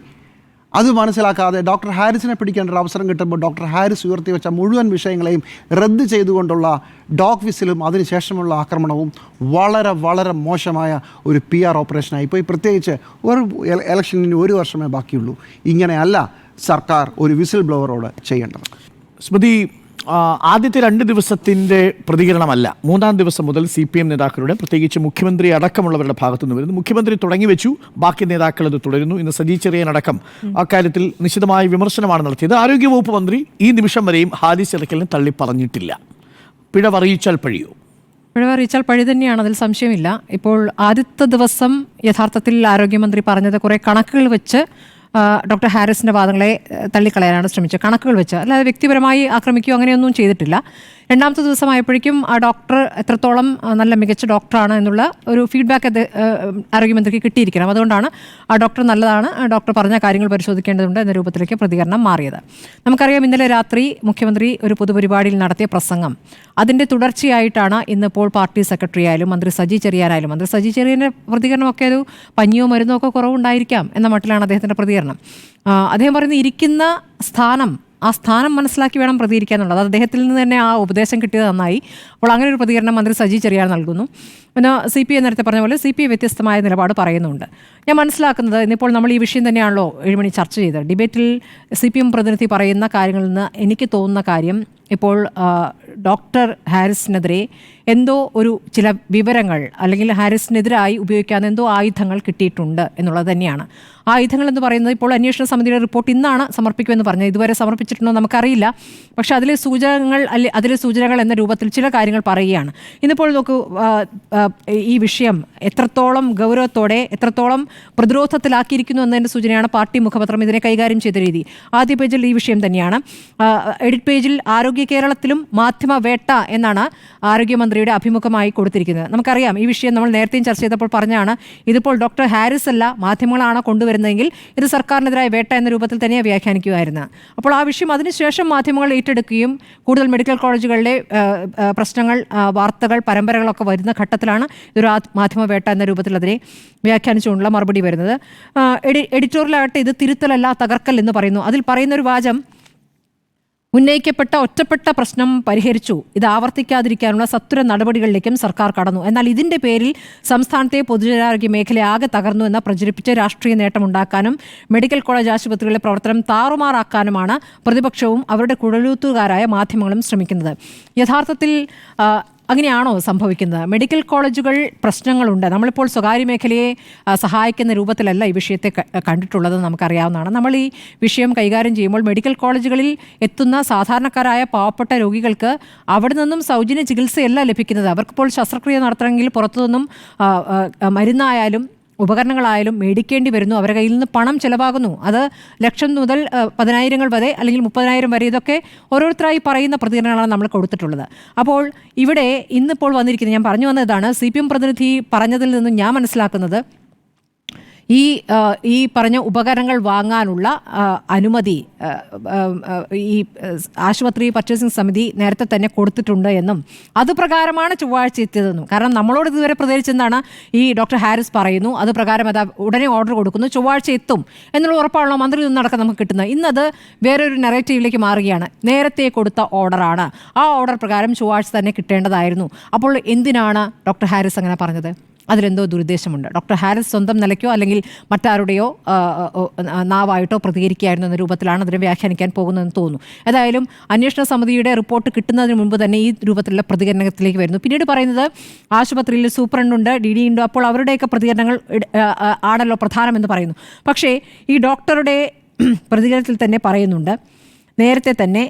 അത് മനസ്സിലാക്കാതെ ഡോക്ടർ ഹാരിസിനെ പിടിക്കേണ്ട ഒരു അവസരം കിട്ടുമ്പോൾ ഡോക്ടർ ഹാരിസ് ഉയർത്തി വെച്ച മുഴുവൻ വിഷയങ്ങളെയും റദ്ദ് ചെയ്തുകൊണ്ടുള്ള ഡോഗ് വിസിലും അതിനുശേഷമുള്ള ആക്രമണവും വളരെ വളരെ മോശമായ ഒരു PR ഓപ്പറേഷനായി പോയി. പ്രത്യേകിച്ച് ഒരു ഇലക്ഷനിന് 1 വർഷമേ ബാക്കിയുള്ളൂ. ഇങ്ങനെയല്ല സർക്കാർ ഒരു വിസിൽ ബ്ലോവറോട് ചെയ്യേണ്ടത്. സ്മൃതി, ആദ്യത്തെ 2 ദിവസത്തിൻ്റെ പ്രതികരണമല്ല, 3ാം ദിവസം മുതൽ CPM നേതാക്കളുടെ, പ്രത്യേകിച്ച് മുഖ്യമന്ത്രി അടക്കമുള്ളവരുടെ ഭാഗത്തുനിന്ന് വരുന്നു. മുഖ്യമന്ത്രി തുടങ്ങി വെച്ചു, ബാക്കി നേതാക്കൾ അത് തുടരുന്നു. ഇന്ന് സജി ചെറിയാൻ അടക്കം അക്കാര്യത്തിൽ നിശിതമായ വിമർശനമാണ് നടത്തിയത്. ആരോഗ്യവകുപ്പ് മന്ത്രി ഈ നിമിഷം വരെയും ഹാരിസ് ചിറക്കലിനെ തള്ളി പറഞ്ഞിട്ടില്ല. പിഴവറിയിച്ചാൽ പഴിയോ? പിഴവറിയിച്ചാൽ പഴി തന്നെയാണ്, അതിൽ സംശയമില്ല. ഇപ്പോൾ ആദ്യത്തെ ദിവസം യഥാർത്ഥത്തിൽ ആരോഗ്യമന്ത്രി പറഞ്ഞത് കുറേ കണക്കുകൾ വെച്ച് ഡോക്ടർ ഹാരിസിൻ്റെ വാദങ്ങളെ തള്ളിക്കളയാനാണ് ശ്രമിച്ചത്. കണക്കുകൾ വെച്ച്, അല്ലാതെ വ്യക്തിപരമായി ആക്രമിക്കുകയോ അങ്ങനെയൊന്നും ചെയ്തിട്ടില്ല. 2ാമത്തെ ദിവസമായപ്പോഴേക്കും ആ ഡോക്ടർ എത്രത്തോളം നല്ല മികച്ച ഡോക്ടറാണ് എന്നുള്ള ഒരു ഫീഡ്ബാക്ക് ആരോഗ്യമന്ത്രിക്ക് കിട്ടിയിരിക്കണം. അതുകൊണ്ടാണ് ആ ഡോക്ടർ നല്ലതാണ്, ഡോക്ടർ പറഞ്ഞ കാര്യങ്ങൾ പരിശോധിക്കേണ്ടതുണ്ട് എന്ന രൂപത്തിലേക്ക് പ്രതികരണം മാറിയത്. നമുക്കറിയാം, ഇന്നലെ രാത്രി മുഖ്യമന്ത്രി ഒരു പൊതുപരിപാടിയിൽ നടത്തിയ പ്രസംഗം, അതിൻ്റെ തുടർച്ചയായിട്ടാണ് ഇന്നിപ്പോൾ പാർട്ടി സെക്രട്ടറി ആയാലും മന്ത്രി സജി ചെറിയാനായാലും, മന്ത്രി സജി ചെറിയാൻ്റെ പ്രതികരണമൊക്കെ ഒരു പനിയോ മരുന്നോ ഒക്കെ കുറവുണ്ടായിരിക്കാം എന്ന മട്ടിലാണ് അദ്ദേഹത്തിൻ്റെ പ്രതികരണം. അദ്ദേഹം പറയുന്നത് ഇരിക്കുന്ന സ്ഥാനം ആ സ്ഥാനം മനസ്സിലാക്കി വേണം പ്രതികരിക്കുക എന്നുള്ളത്. അത് അദ്ദേഹത്തിൽ നിന്ന് തന്നെ ആ ഉപദേശം കിട്ടിയത് നന്നായി. അപ്പോൾ അങ്ങനെ ഒരു പ്രതികരണം മന്ത്രി സജി ചെറിയാൻ നൽകുന്നു. പിന്നെ CPI നേരത്തെ പറഞ്ഞ പോലെ CPI വ്യത്യസ്തമായ നിലപാട് പറയുന്നുണ്ട്. ഞാൻ മനസ്സിലാക്കുന്നത് ഇന്നിപ്പോൾ നമ്മൾ ഈ വിഷയം തന്നെയാണല്ലോ 7 മണി ചർച്ച ചെയ്തത്. ഡിബേറ്റിൽ CPM പ്രതിനിധി പറയുന്ന കാര്യങ്ങളിൽ നിന്ന് എനിക്ക് തോന്നുന്ന കാര്യം, ഇപ്പോൾ ഡോക്ടർ ഹാരിസിനെതിരെ എന്തോ ചില വിവരങ്ങൾ അല്ലെങ്കിൽ ഹാരിസിനെതിരായി ഉപയോഗിക്കാവുന്ന എന്തോ ആയുധങ്ങൾ കിട്ടിയിട്ടുണ്ട് എന്നുള്ളത് തന്നെയാണ്. ആയുധങ്ങൾ എന്ന് പറയുന്നത് ഇപ്പോൾ അന്വേഷണ സമിതിയുടെ റിപ്പോർട്ട് ഇന്നാണ് സമർപ്പിക്കുമെന്ന് പറഞ്ഞത്. ഇതുവരെ സമർപ്പിച്ചിട്ടുണ്ടോ നമുക്കറിയില്ല. പക്ഷേ അതിലെ സൂചനകൾ എന്ന രൂപത്തിൽ ചില കാര്യങ്ങൾ പറയുകയാണ്. ഇന്നിപ്പോൾ നോക്കൂ, ഈ വിഷയം എത്രത്തോളം ഗൗരവത്തോടെ എത്രത്തോളം പ്രതിരോധത്തിലാക്കിയിരിക്കുന്നു എന്നതിൻ്റെ സൂചനയാണ് പാർട്ടി മുഖപത്രം ഇതിനെ കൈകാര്യം ചെയ്ത രീതി. ആദ്യ പേജിൽ ഈ വിഷയം തന്നെയാണ്. എഡിറ്റ് പേജിൽ ആരോഗ്യ കേരളത്തിലും മാധ്യമ വേട്ട എന്നാണ് ആരോഗ്യമന്ത്രിയുടെ അഭിമുഖമായി കൊടുത്തിരിക്കുന്നത്. നമുക്കറിയാം ഈ വിഷയം നമ്മൾ നേരത്തെയും ചർച്ച ചെയ്തപ്പോൾ പറഞ്ഞാണ്, ഇതിപ്പോൾ ഡോക്ടർ ഹാരിസ് അല്ല മാധ്യമങ്ങളാണ് കൊണ്ടുവരുന്നതെങ്കിൽ ഇത് സർക്കാരിനെതിരായ വേട്ട എന്ന രൂപത്തിൽ തന്നെയാണ് വ്യാഖ്യാനിക്കുമായിരുന്നത്. അപ്പോൾ ആ വിഷയം അതിനുശേഷം മാധ്യമങ്ങൾ ഏറ്റെടുക്കുകയും കൂടുതൽ മെഡിക്കൽ കോളേജുകളിലെ പ്രശ്നങ്ങൾ, വാർത്തകൾ, പരമ്പരകളൊക്കെ വരുന്ന ഘട്ടത്തിലാണ് ഇതൊരു മാധ്യമ വേട്ട എന്ന രൂപത്തിൽ അതിനെ വ്യാഖ്യാനിച്ചുകൊണ്ടുള്ള മറുപടി വരുന്നത്. എഡിറ്റോറിയലാകട്ടെ ഇത് തിരുത്തലല്ല തകർക്കൽ എന്ന് പറയുന്നു. അതിൽ പറയുന്നൊരു വാചകം, ഉന്നയിക്കപ്പെട്ട ഒറ്റപ്പെട്ട പ്രശ്നം പരിഹരിച്ചു, ഇത് ആവർത്തിക്കാതിരിക്കാനുള്ള സത്വര നടപടികളിലേക്കും സർക്കാർ കടന്നു. എന്നാൽ ഇതിന്റെ പേരിൽ സംസ്ഥാനത്തെ പൊതുജനാരോഗ്യ മേഖല ആകെ തകർന്നു എന്ന് പ്രചരിപ്പിച്ച് രാഷ്ട്രീയ നേട്ടമുണ്ടാക്കാനും മെഡിക്കൽ കോളേജ് ആശുപത്രികളിലെ പ്രവർത്തനം താറുമാറാക്കാനുമാണ് പ്രതിപക്ഷവും അവരുടെ കുഴലൂത്തുകാരായ മാധ്യമങ്ങളും ശ്രമിക്കുന്നത്. യഥാർത്ഥത്തിൽ അങ്ങനെയാണോ സംഭവിക്കുന്നത്? മെഡിക്കൽ കോളേജുകൾ പ്രശ്നങ്ങളുണ്ട്. നമ്മളിപ്പോൾ സ്വകാര്യ മേഖലയെ സഹായിക്കുന്ന രൂപത്തിലല്ല ഈ വിഷയത്തെ കണ്ടിട്ടുള്ളത്, നമുക്കറിയാവുന്നതാണ്. നമ്മൾ ഈ വിഷയം കൈകാര്യം ചെയ്യുമ്പോൾ മെഡിക്കൽ കോളേജുകളിൽ എത്തുന്ന സാധാരണക്കാരായ പാവപ്പെട്ട രോഗികൾക്ക് അവിടെ നിന്നും സൗജന്യ ചികിത്സയല്ല ലഭിക്കുന്നത്. അവർക്കിപ്പോൾ ശസ്ത്രക്രിയ നടത്തണമെങ്കിൽ പുറത്തുനിന്നും മരുന്നായാലും ഉപകരണങ്ങളായാലും മേടിക്കേണ്ടി വരുന്നു. അവരുടെ കയ്യിൽ നിന്ന് പണം ചിലവാകുന്നു. അത് ലക്ഷം മുതൽ 10,000 വരെ അല്ലെങ്കിൽ 30,000 വരെ, ഇതൊക്കെ ഓരോരുത്തരായി പറയുന്ന പ്രതികരണങ്ങളാണ് നമ്മൾ കൊടുത്തിട്ടുള്ളത്. അപ്പോൾ ഇവിടെ ഇന്നിപ്പോൾ വന്നിരിക്കുന്നത്, ഞാൻ പറഞ്ഞു വന്നതാണ്, CPM പ്രതിനിധി പറഞ്ഞതിൽ നിന്നും ഞാൻ മനസ്സിലാക്കുന്നത് ഈ പറഞ്ഞ ഉപകരണങ്ങൾ വാങ്ങാനുള്ള അനുമതി ഈ ആശുപത്രി പർച്ചേസിംഗ് സമിതി നേരത്തെ തന്നെ കൊടുത്തിട്ടുണ്ട് എന്നും അതുപ്രകാരമാണ് ചൊവ്വാഴ്ച എത്തിയതെന്നും. കാരണം നമ്മളോട് ഇതുവരെ പ്രതികരിച്ചെന്താണ്, ഈ ഡോക്ടർ ഹാരിസ് പറയുന്നു അത് പ്രകാരം അത് ഉടനെ ഓർഡർ കൊടുക്കുന്നു, ചൊവ്വാഴ്ച എത്തും എന്നുള്ള ഉറപ്പാണല്ലോ മന്ത്രിയിൽ നിന്നടക്കം നമുക്ക് കിട്ടുന്നത്. ഇന്നത് വേറൊരു നെറേറ്റീവിലേക്ക് മാറുകയാണ്. നേരത്തെ കൊടുത്ത ഓർഡറാണ്, ആ ഓർഡർ പ്രകാരം ചൊവ്വാഴ്ച തന്നെ കിട്ടേണ്ടതായിരുന്നു. അപ്പോൾ എന്തിനാണ് ഡോക്ടർ ഹാരിസ് അങ്ങനെ പറഞ്ഞത്? അതിലെന്തോ ദുരുദ്ദേശമുണ്ട്. ഡോക്ടർ ഹാരിസ് സ്വന്തം നിലയ്ക്കോ അല്ലെങ്കിൽ മറ്റാരുടെയോ നാവായിട്ടോ പ്രതികരിക്കുകയായിരുന്നു എന്ന രൂപത്തിലാണ് അതിനെ വ്യാഖ്യാനിക്കാൻ പോകുന്നതെന്ന് തോന്നുന്നു. ഏതായാലും അന്വേഷണ സമിതിയുടെ റിപ്പോർട്ട് കിട്ടുന്നതിന് മുമ്പ് തന്നെ ഈ രൂപത്തിലുള്ള പ്രതികരണത്തിലേക്ക് വരുന്നു. പിന്നീട് പറയുന്നത് ആശുപത്രിയിൽ സൂപ്രണ്ടുണ്ട്, DD ഉണ്ട്, അപ്പോൾ അവരുടെയൊക്കെ പ്രതികരണങ്ങൾ ആണല്ലോ പ്രധാനമെന്ന് പറയുന്നു. പക്ഷേ ഈ ഡോക്ടറുടെ പ്രതികരണത്തിൽ തന്നെ പറയുന്നുണ്ട്, നേരത്തെ തന്നെ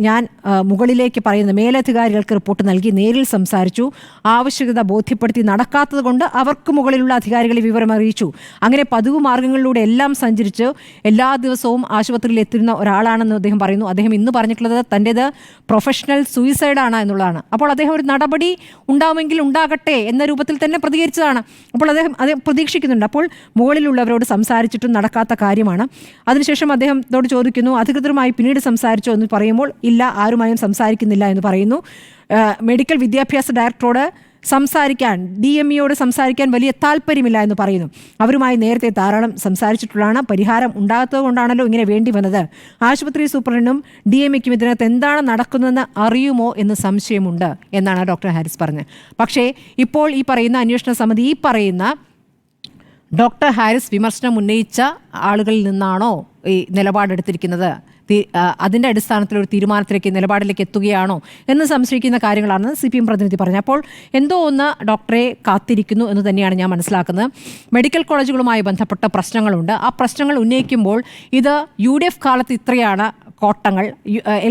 ഞാൻ മുകളിലേക്ക് പറയുന്ന മേലധികാരികൾക്ക് റിപ്പോർട്ട് നൽകി നേരിൽ സംസാരിച്ചു, ആവശ്യകത ബോധ്യപ്പെടുത്തി നടക്കാത്തത് കൊണ്ട് അവർക്ക് മുകളിലുള്ള അധികാരികളെ വിവരം അറിയിച്ചു. അങ്ങനെ പതിവ് മാർഗങ്ങളിലൂടെ എല്ലാം സഞ്ചരിച്ച് എല്ലാ ദിവസവും ആശുപത്രിയിൽ എത്തുന്ന ഒരാളാണെന്ന് അദ്ദേഹം പറയുന്നു. അദ്ദേഹം ഇന്ന് പറഞ്ഞിട്ടുള്ളത് തൻ്റേത് പ്രൊഫഷണൽ സൂയിസൈഡാണ് എന്നുള്ളതാണ്. അപ്പോൾ അദ്ദേഹം ഒരു നടപടി ഉണ്ടാവുമെങ്കിൽ ഉണ്ടാകട്ടെ എന്ന രൂപത്തിൽ തന്നെ പ്രതികരിച്ചതാണ്. അപ്പോൾ അദ്ദേഹം പ്രതീക്ഷിക്കുന്നുണ്ട്. അപ്പോൾ മുകളിലുള്ളവരോട് സംസാരിച്ചിട്ടും നടക്കാത്ത കാര്യമാണ്. അതിനുശേഷം അദ്ദേഹത്തോട് ചോദിക്കുന്നു, അധികൃതരുമായി പിന്നീട് സംസാരിച്ചോ എന്ന് പറയുമ്പോൾ ഇല്ല, ആരുമായും സംസാരിക്കുന്നില്ല എന്ന് പറയുന്നു. മെഡിക്കൽ വിദ്യാഭ്യാസ ഡയറക്ടറോട് സംസാരിക്കാൻ, DMEയോട് സംസാരിക്കാൻ വലിയ താല്പര്യമില്ല എന്ന് പറയുന്നു. അവരുമായി നേരത്തെ ധാരാളം സംസാരിച്ചിട്ടുള്ളതാണ്, പരിഹാരം ഉണ്ടാകാത്തത് കൊണ്ടാണല്ലോ ഇങ്ങനെ വേണ്ടി വന്നത്. ആശുപത്രി സൂപ്രണ്ടിനും DMEക്കും ഇതിനകത്ത് എന്താണ് നടക്കുന്നതെന്ന് അറിയുമോ എന്ന് സംശയമുണ്ട് എന്നാണ് ഡോക്ടർ ഹാരിസ് പറഞ്ഞത്. പക്ഷേ ഇപ്പോൾ ഈ പറയുന്ന അന്വേഷണ സമിതി ഈ പറയുന്ന ഡോക്ടർ ഹാരിസ് വിമർശനം ഉന്നയിച്ച ആളുകളിൽ നിന്നാണോ ഈ നിലപാടെടുത്തിരിക്കുന്നത്? അതിൻ്റെ അടിസ്ഥാനത്തിൽ ഒരു തീരുമാനത്തിലേക്ക്, നിലപാടിലേക്ക് എത്തുകയാണോ എന്ന് സംശയിക്കുന്ന കാര്യങ്ങളാണ് CPM പ്രതിനിധി പറഞ്ഞത്. അപ്പോൾ എന്തോ ഒന്ന് ഡോക്ടറെ കാത്തിരിക്കുന്നു എന്ന് തന്നെയാണ് ഞാൻ മനസ്സിലാക്കുന്നത്. മെഡിക്കൽ കോളേജുകളുമായി ബന്ധപ്പെട്ട പ്രശ്നങ്ങളുണ്ട്. ആ പ്രശ്നങ്ങൾ ഉന്നയിക്കുമ്പോൾ ഇത് UDF കാലത്ത് ഇത്രയാണ് കോട്ടങ്ങൾ,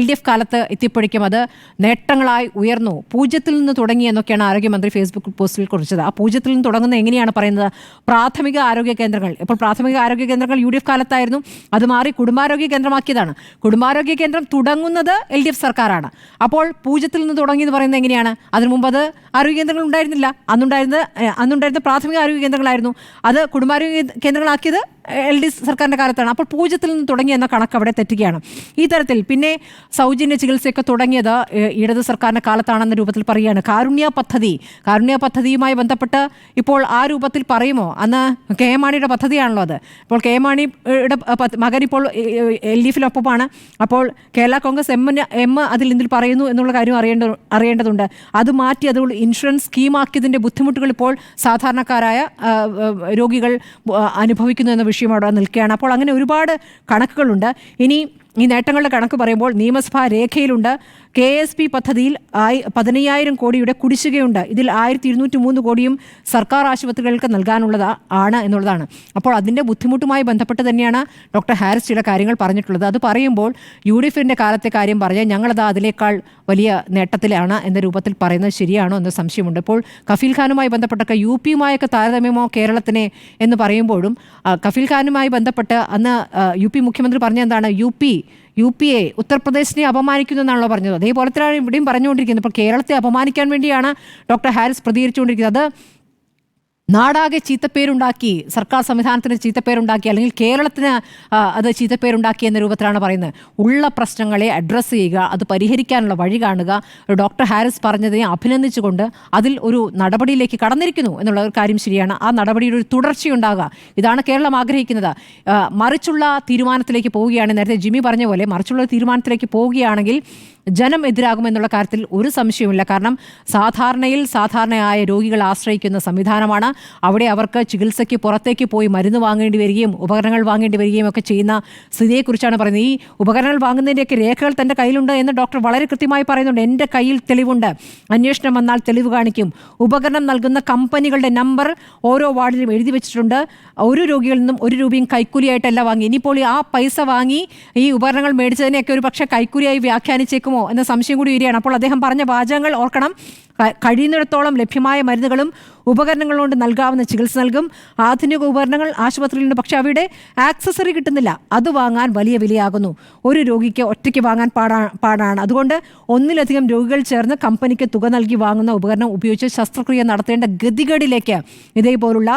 LDF കാലത്ത് എത്തിയപ്പോഴേക്കും അത് നേട്ടങ്ങളായി ഉയർന്നു, 0 നിന്ന് തുടങ്ങി എന്നൊക്കെയാണ് ആരോഗ്യമന്ത്രി ഫേസ്ബുക്ക് പോസ്റ്റിൽ കുറിച്ചത്. ആ 0 നിന്ന് തുടങ്ങുന്നത് എങ്ങനെയാണ് പറയുന്നത്? പ്രാഥമിക ആരോഗ്യ കേന്ദ്രങ്ങൾ. ഇപ്പോൾ പ്രാഥമിക ആരോഗ്യ കേന്ദ്രങ്ങൾ UDF കാലത്തായിരുന്നു, അത് മാറി കുടുംബാരോഗ്യ കേന്ദ്രമാക്കിയതാണ്. കുടുംബാരോഗ്യ കേന്ദ്രം തുടങ്ങുന്നത് LDF സർക്കാരാണ്. അപ്പോൾ 0 നിന്ന് തുടങ്ങി എന്ന് പറയുന്നത് എങ്ങനെയാണ്? അതിനു മുമ്പ് അത് ആരോഗ്യ കേന്ദ്രങ്ങൾ ഉണ്ടായിരുന്നില്ല. അന്നുണ്ടായിരുന്ന പ്രാഥമിക ആരോഗ്യ കേന്ദ്രങ്ങളായിരുന്നു. അത് കുടുംബാരോഗ്യ കേന്ദ്രങ്ങളാക്കിയത് LD സർക്കാരിൻ്റെ കാലത്താണ്. അപ്പോൾ 0-ൽ നിന്ന് തുടങ്ങിയെന്ന കണക്ക് അവിടെ തെറ്റുകയാണ്. ഈ തരത്തിൽ പിന്നെ സൗജന്യ ചികിത്സയൊക്കെ തുടങ്ങിയത് ഇടത് സർക്കാരിൻ്റെ കാലത്താണെന്ന രൂപത്തിൽ പറയുകയാണ്. കാരുണ്യ പദ്ധതിയുമായി ബന്ധപ്പെട്ട് ഇപ്പോൾ ആ രൂപത്തിൽ പറയുമോ? അന്ന് കെ എം മാണിയുടെ പദ്ധതിയാണല്ലോ അത്. ഇപ്പോൾ കെ എം മാണിയുടെ മകൻ ഇപ്പോൾ LDFിനൊപ്പമാണ്. അപ്പോൾ കേരള കോൺഗ്രസ് എം അതിൽ ഇതിൽ പറയുന്നു എന്നുള്ള കാര്യം അറിയേണ്ടതുണ്ട്. അത് മാറ്റി അത് ഇൻഷുറൻസ് സ്കീമാക്കിയതിൻ്റെ ബുദ്ധിമുട്ടുകൾ ഇപ്പോൾ സാധാരണക്കാരായ രോഗികൾ അനുഭവിക്കുന്നു എന്ന വിഷയം അവിടെ നിൽക്കുകയാണ്. അപ്പോൾ അങ്ങനെ ഒരുപാട് കണക്കുകളുണ്ട്. ഇനി ഈ നേട്ടങ്ങളുടെ കണക്ക് പറയുമ്പോൾ നിയമസഭാ രേഖയിലുണ്ട്. KSP പദ്ധതിയിൽ 15,000 കോടിയുടെ കുടിശ്ശികയുണ്ട്. ഇതിൽ 1,203 കോടിയും സർക്കാർ ആശുപത്രികൾക്ക് നൽകാനുള്ളതാണ് എന്നുള്ളതാണ്. അപ്പോൾ അതിൻ്റെ ബുദ്ധിമുട്ടുമായി ബന്ധപ്പെട്ട് തന്നെയാണ് ഡോക്ടർ ഹാരിസ് ചില കാര്യങ്ങൾ പറഞ്ഞിട്ടുള്ളത്. അത് പറയുമ്പോൾ UDFിൻ്റെ കാലത്തെ കാര്യം പറഞ്ഞാൽ ഞങ്ങളത് അതിനേക്കാൾ വലിയ നേട്ടത്തിലാണ് എന്ന രൂപത്തിൽ പറയുന്നത് ശരിയാണോ എന്ന സംശയമുണ്ട്. ഇപ്പോൾ കഫീൽ ഖാനുമായി ബന്ധപ്പെട്ടൊക്കെ UPയുമായൊക്കെ താരതമ്യമോ കേരളത്തിനെ എന്ന് പറയുമ്പോഴും കഫീൽ ഖാനുമായി ബന്ധപ്പെട്ട് അന്ന് UP മുഖ്യമന്ത്രി പറഞ്ഞ എന്താണ്, UPയെ ഉത്തർപ്രദേശിനെ അപമാനിക്കുന്നു എന്നാണല്ലോ പറഞ്ഞത്. അതേപോലെ തന്നെയാണ് ഇവിടെയും പറഞ്ഞുകൊണ്ടിരിക്കുന്നത്. ഇപ്പോൾ കേരളത്തെ അപമാനിക്കാൻ വേണ്ടിയാണ് ഡോക്ടർ ഹാരിസ് പ്രതികരിച്ചുകൊണ്ടിരിക്കുന്നത്. അത് നാടാകെ ചീത്തപ്പേരുണ്ടാക്കി, സർക്കാർ സംവിധാനത്തിന് ചീത്തപ്പേരുണ്ടാക്കി, അല്ലെങ്കിൽ കേരളത്തിന് അത് ചീത്തപ്പേരുണ്ടാക്കി എന്ന രൂപത്തിലാണ് പറയുന്നത്. ഉള്ള പ്രശ്നങ്ങളെ അഡ്രസ്സ് ചെയ്യുക, അത് പരിഹരിക്കാനുള്ള വഴി കാണുക. ഡോക്ടർ ഹാരിസ് പറഞ്ഞതിനെ അഭിനന്ദിച്ചുകൊണ്ട് അതിൽ ഒരു നടപടിയിലേക്ക് കടന്നിരിക്കുന്നു എന്നുള്ള ഒരു കാര്യം ശരിയാണ്. ആ നടപടിയുടെ ഒരു തുടർച്ചയുണ്ടാകുക, ഇതാണ് കേരളം ആഗ്രഹിക്കുന്നത്. മറിച്ചുള്ള തീരുമാനത്തിലേക്ക് പോവുകയാണ്, നേരത്തെ ജിമ്മി പറഞ്ഞ പോലെ മറിച്ചുള്ള തീരുമാനത്തിലേക്ക് പോവുകയാണെങ്കിൽ ജനം എതിരാകുമെന്നുള്ള കാര്യത്തിൽ ഒരു സംശയവുമില്ല. കാരണം സാധാരണയായ രോഗികൾ ആശ്രയിക്കുന്ന സംവിധാനമാണ്. അവിടെ അവർക്ക് ചികിത്സയ്ക്ക് പുറത്തേക്ക് പോയി മരുന്ന് വാങ്ങേണ്ടി വരികയും ഉപകരണങ്ങൾ വാങ്ങേണ്ടി വരികയും ഒക്കെ ചെയ്യുന്ന സ്ഥിതിയെക്കുറിച്ചാണ് പറയുന്നത്. ഈ ഉപകരണങ്ങൾ വാങ്ങുന്നതിൻ്റെയൊക്കെ രേഖകൾ തൻ്റെ കയ്യിലുണ്ട് എന്ന് ഡോക്ടർ വളരെ കൃത്യമായി പറയുന്നുണ്ട്. എൻ്റെ കയ്യിൽ തെളിവുണ്ട്, അന്വേഷണം വന്നാൽ തെളിവ് കാണിക്കും. ഉപകരണം നൽകുന്ന കമ്പനികളുടെ നമ്പർ ഓരോ വാർഡിലും എഴുതി വെച്ചിട്ടുണ്ട്. ഒരു രോഗികളിൽ നിന്നും 1 രൂപയും കൈക്കൂലിയായിട്ടല്ല വാങ്ങി. ഇനിയിപ്പോൾ ആ പൈസ വാങ്ങി ഈ ഉപകരണങ്ങൾ മേടിച്ചതിനെയൊക്കെ ഒരു പക്ഷേ കൈക്കൂലിയായി വ്യാഖ്യാനിച്ചേക്കുമോ എന്ന സംശയം കൂടി വരികയാണ്. അപ്പോൾ അദ്ദേഹം പറഞ്ഞ വാചകങ്ങൾ ഓർക്കണം. കഴിയുന്നിടത്തോളം ലഭ്യമായ മരുന്നുകളും ഉപകരണങ്ങൾ കൊണ്ട് നൽകാവുന്ന ചികിത്സ നൽകും. ആധുനിക ഉപകരണങ്ങൾ ആശുപത്രിയിലുണ്ട്, പക്ഷേ അവയുടെ ആക്സസറി കിട്ടുന്നില്ല. അത് വാങ്ങാൻ വലിയ വിലയാകുന്നു. ഒരു രോഗിക്ക് ഒറ്റയ്ക്ക് വാങ്ങാൻ പാടാണ്. അതുകൊണ്ട് ഒന്നിലധികം രോഗികൾ ചേർന്ന് കമ്പനിക്ക് തുക നൽകി വാങ്ങുന്ന ഉപകരണം ഉപയോഗിച്ച് ശസ്ത്രക്രിയ നടത്തേണ്ട ഗതികേടിലേക്ക് ഇതേപോലുള്ള